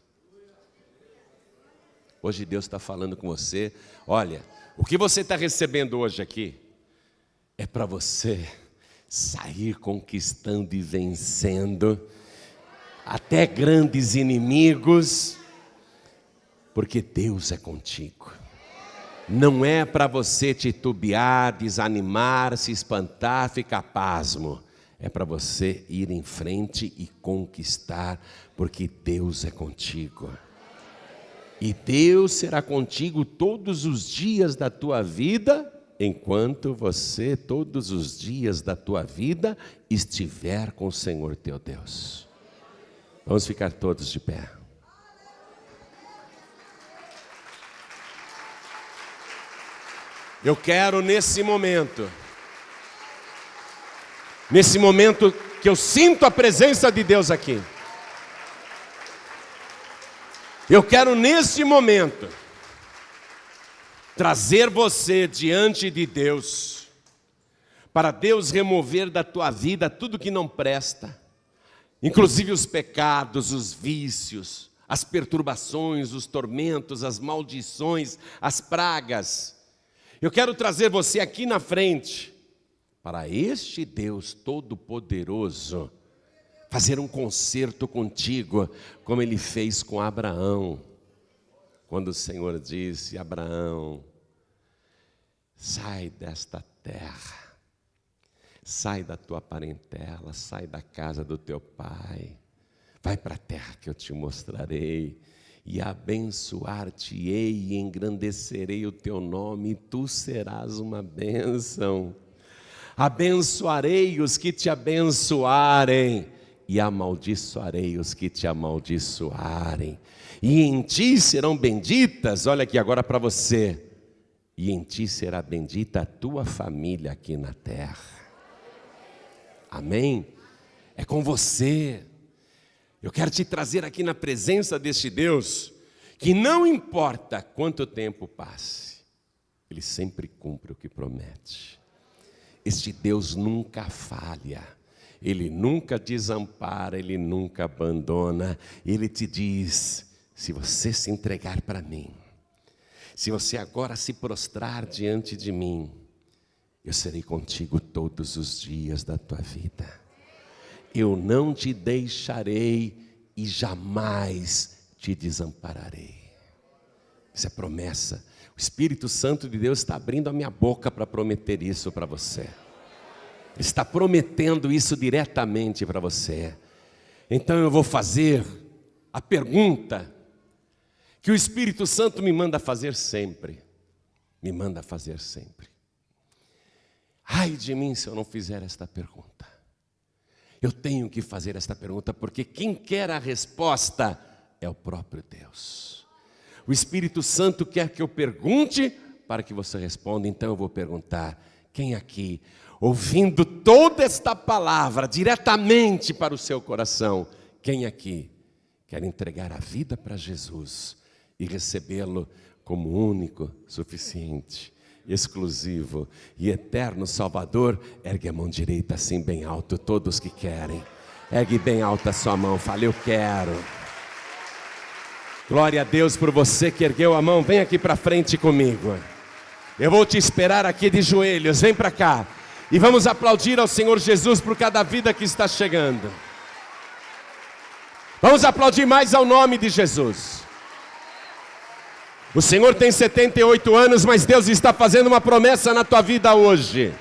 Hoje Deus está falando com você. Olha, o que você está recebendo hoje aqui é para você sair conquistando e vencendo até grandes inimigos, porque Deus é contigo. Não é para você titubear, desanimar, se espantar, ficar pasmo. É para você ir em frente e conquistar, porque Deus é contigo. E Deus será contigo todos os dias da tua vida, enquanto você, todos os dias da tua vida, estiver com o Senhor teu Deus. Vamos ficar todos de pé. Eu quero nesse momento que eu sinto a presença de Deus aqui, eu quero nesse momento trazer você diante de Deus, para Deus remover da tua vida tudo que não presta, inclusive os pecados, os vícios, as perturbações, os tormentos, as maldições, as pragas. Eu quero trazer você aqui na frente, para este Deus Todo-Poderoso fazer um concerto contigo, como Ele fez com Abraão. Quando o Senhor disse: Abraão, sai desta terra, sai da tua parentela, sai da casa do teu pai, vai para a terra que eu te mostrarei, e abençoar-te-ei e engrandecerei o teu nome, e tu serás uma bênção. Abençoarei os que te abençoarem, e amaldiçoarei os que te amaldiçoarem. E em ti serão benditas, olha aqui agora para você, e em ti será bendita a tua família aqui na terra. Amém? É com você. Eu quero te trazer aqui na presença deste Deus, que não importa quanto tempo passe, Ele sempre cumpre o que promete. Este Deus nunca falha, Ele nunca desampara, Ele nunca abandona. Ele te diz: se você se entregar para mim, se você agora se prostrar diante de mim, eu serei contigo todos os dias da tua vida. Eu não te deixarei e jamais te desampararei. Isso é promessa. O Espírito Santo de Deus está abrindo a minha boca para prometer isso para você. Ele está prometendo isso diretamente para você. Então eu vou fazer a pergunta que o Espírito Santo me manda fazer sempre. Me manda fazer sempre. Ai de mim se eu não fizer esta pergunta. Eu tenho que fazer esta pergunta, porque quem quer a resposta é o próprio Deus. O Espírito Santo quer que eu pergunte para que você responda. Então eu vou perguntar: quem aqui, ouvindo toda esta palavra diretamente para o seu coração, quem aqui quer entregar a vida para Jesus e recebê-lo como único, suficiente, exclusivo e eterno Salvador? Ergue a mão direita assim bem alto, todos que querem. Ergue bem alta a sua mão, fala: eu quero. Glória a Deus por você que ergueu a mão. Vem aqui para frente comigo. Eu vou te esperar aqui de joelhos. Vem para cá. E vamos aplaudir ao Senhor Jesus por cada vida que está chegando. Vamos aplaudir mais ao nome de Jesus. O Senhor tem 78 anos, mas Deus está fazendo uma promessa na tua vida hoje.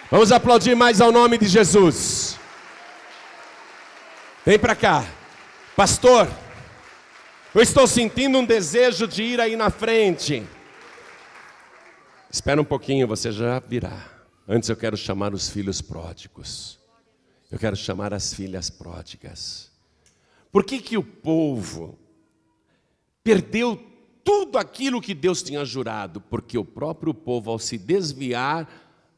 Vamos aplaudir mais ao nome de Jesus. Vem para cá. Pastor, eu estou sentindo um desejo de ir aí na frente. Espera um pouquinho, você já virá. Antes eu quero chamar os filhos pródigos. Eu quero chamar as filhas pródigas. Por que o povo perdeu tudo aquilo que Deus tinha jurado? Porque o próprio povo, ao se desviar,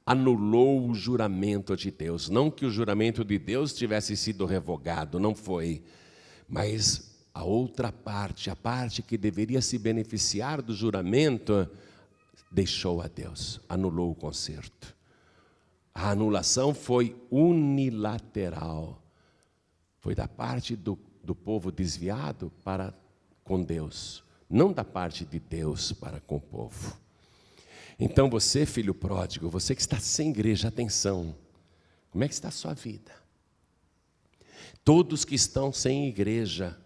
anulou o juramento de Deus. Não que o juramento de Deus tivesse sido revogado, não foi. Mas a outra parte, a parte que deveria se beneficiar do juramento, deixou a Deus, anulou o concerto. A anulação foi unilateral. Foi da parte do povo desviado para com Deus, não da parte de Deus para com o povo. Então você, filho pródigo, você que está sem igreja, atenção. Como é que está a sua vida? Todos que estão sem igreja,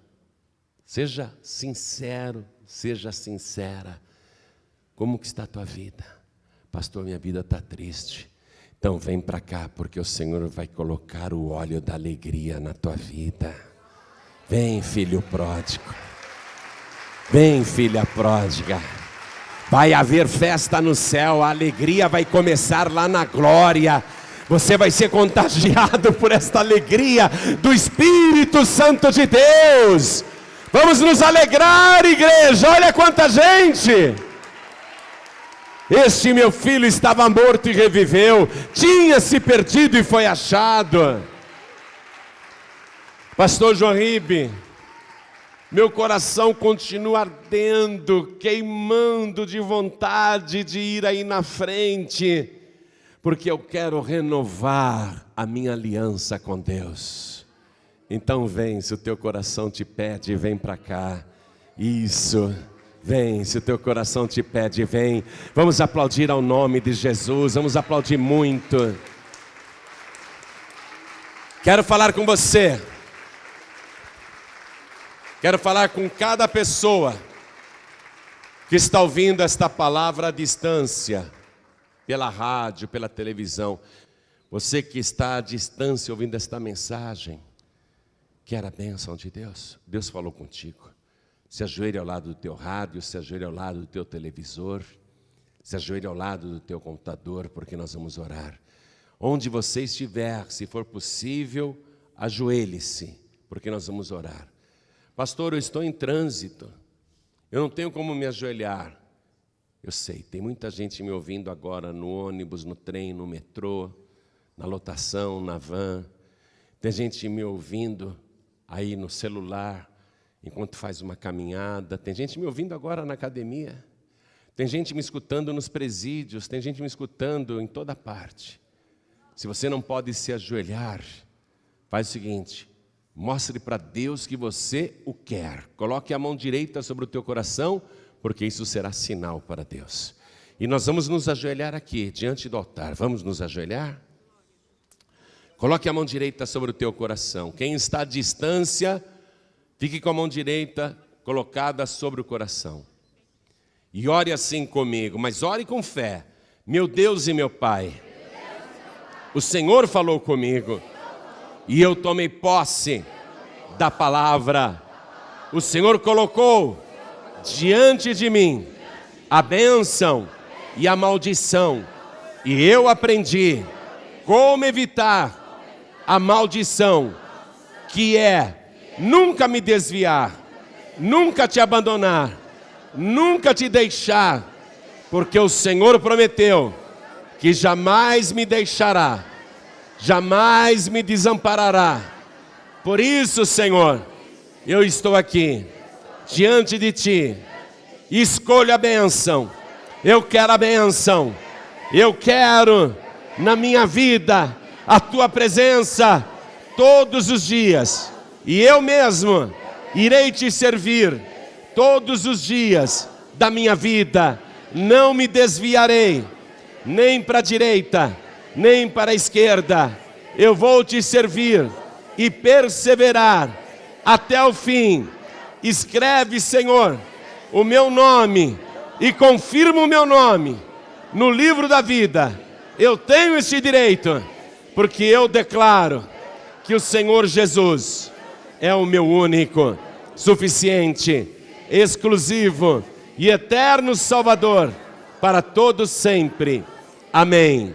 seja sincero, seja sincera. Como que está a tua vida? Pastor, minha vida está triste. Então vem para cá, porque o Senhor vai colocar o óleo da alegria na tua vida. Vem, filho pródigo. Vem, filha pródiga. Vai haver festa no céu, a alegria vai começar lá na glória. Você vai ser contagiado por esta alegria do Espírito Santo de Deus. Vamos nos alegrar, igreja. Olha quanta gente. Este meu filho estava morto e reviveu, tinha se perdido e foi achado. Pastor João Ribe, meu coração continua ardendo, queimando de vontade de ir aí na frente, porque eu quero renovar a minha aliança com Deus. Então vem, se o teu coração te pede, vem para cá. Isso. Vem, se o teu coração te pede, vem. Vamos aplaudir ao nome de Jesus, vamos aplaudir muito. Quero falar com você. Quero falar com cada pessoa que está ouvindo esta palavra à distância, pela rádio, pela televisão. Você que está à distância ouvindo esta mensagem, quer a bênção de Deus? Deus falou contigo. Se ajoelhe ao lado do teu rádio, se ajoelhe ao lado do teu televisor, se ajoelhe ao lado do teu computador, porque nós vamos orar. Onde você estiver, se for possível, ajoelhe-se, porque nós vamos orar. Pastor, eu estou em trânsito, eu não tenho como me ajoelhar. Eu sei, tem muita gente me ouvindo agora no ônibus, no trem, no metrô, na lotação, na van. Tem gente me ouvindo aí no celular, enquanto faz uma caminhada. Tem gente me ouvindo agora na academia. Tem gente me escutando nos presídios. Tem gente me escutando em toda parte. Se você não pode se ajoelhar, faz o seguinte: mostre para Deus que você o quer. Coloque a mão direita sobre o teu coração, porque isso será sinal para Deus. E nós vamos nos ajoelhar aqui, diante do altar. Vamos nos ajoelhar? Coloque a mão direita sobre o teu coração. Quem está à distância, fique com a mão direita colocada sobre o coração. E ore assim comigo, mas ore com fé. Meu Deus e meu Pai, o Senhor falou comigo e eu tomei posse da palavra. O Senhor colocou diante de mim a bênção e a maldição. E eu aprendi como evitar a maldição, que é nunca me desviar nunca te abandonar, nunca te deixar, porque o Senhor prometeu que jamais me deixará, jamais me desamparará. Por isso, Senhor, eu estou aqui, diante de Ti, escolho a bênção, eu quero a bênção, eu quero na minha vida a Tua presença todos os dias, e eu mesmo irei Te servir todos os dias da minha vida, não me desviarei, nem para a direita, nem para a esquerda, eu vou Te servir e perseverar até o fim. Escreve, Senhor, o meu nome e confirma o meu nome no livro da vida. Eu tenho esse direito, porque eu declaro que o Senhor Jesus é o meu único, suficiente, exclusivo e eterno Salvador para todos sempre. Amém.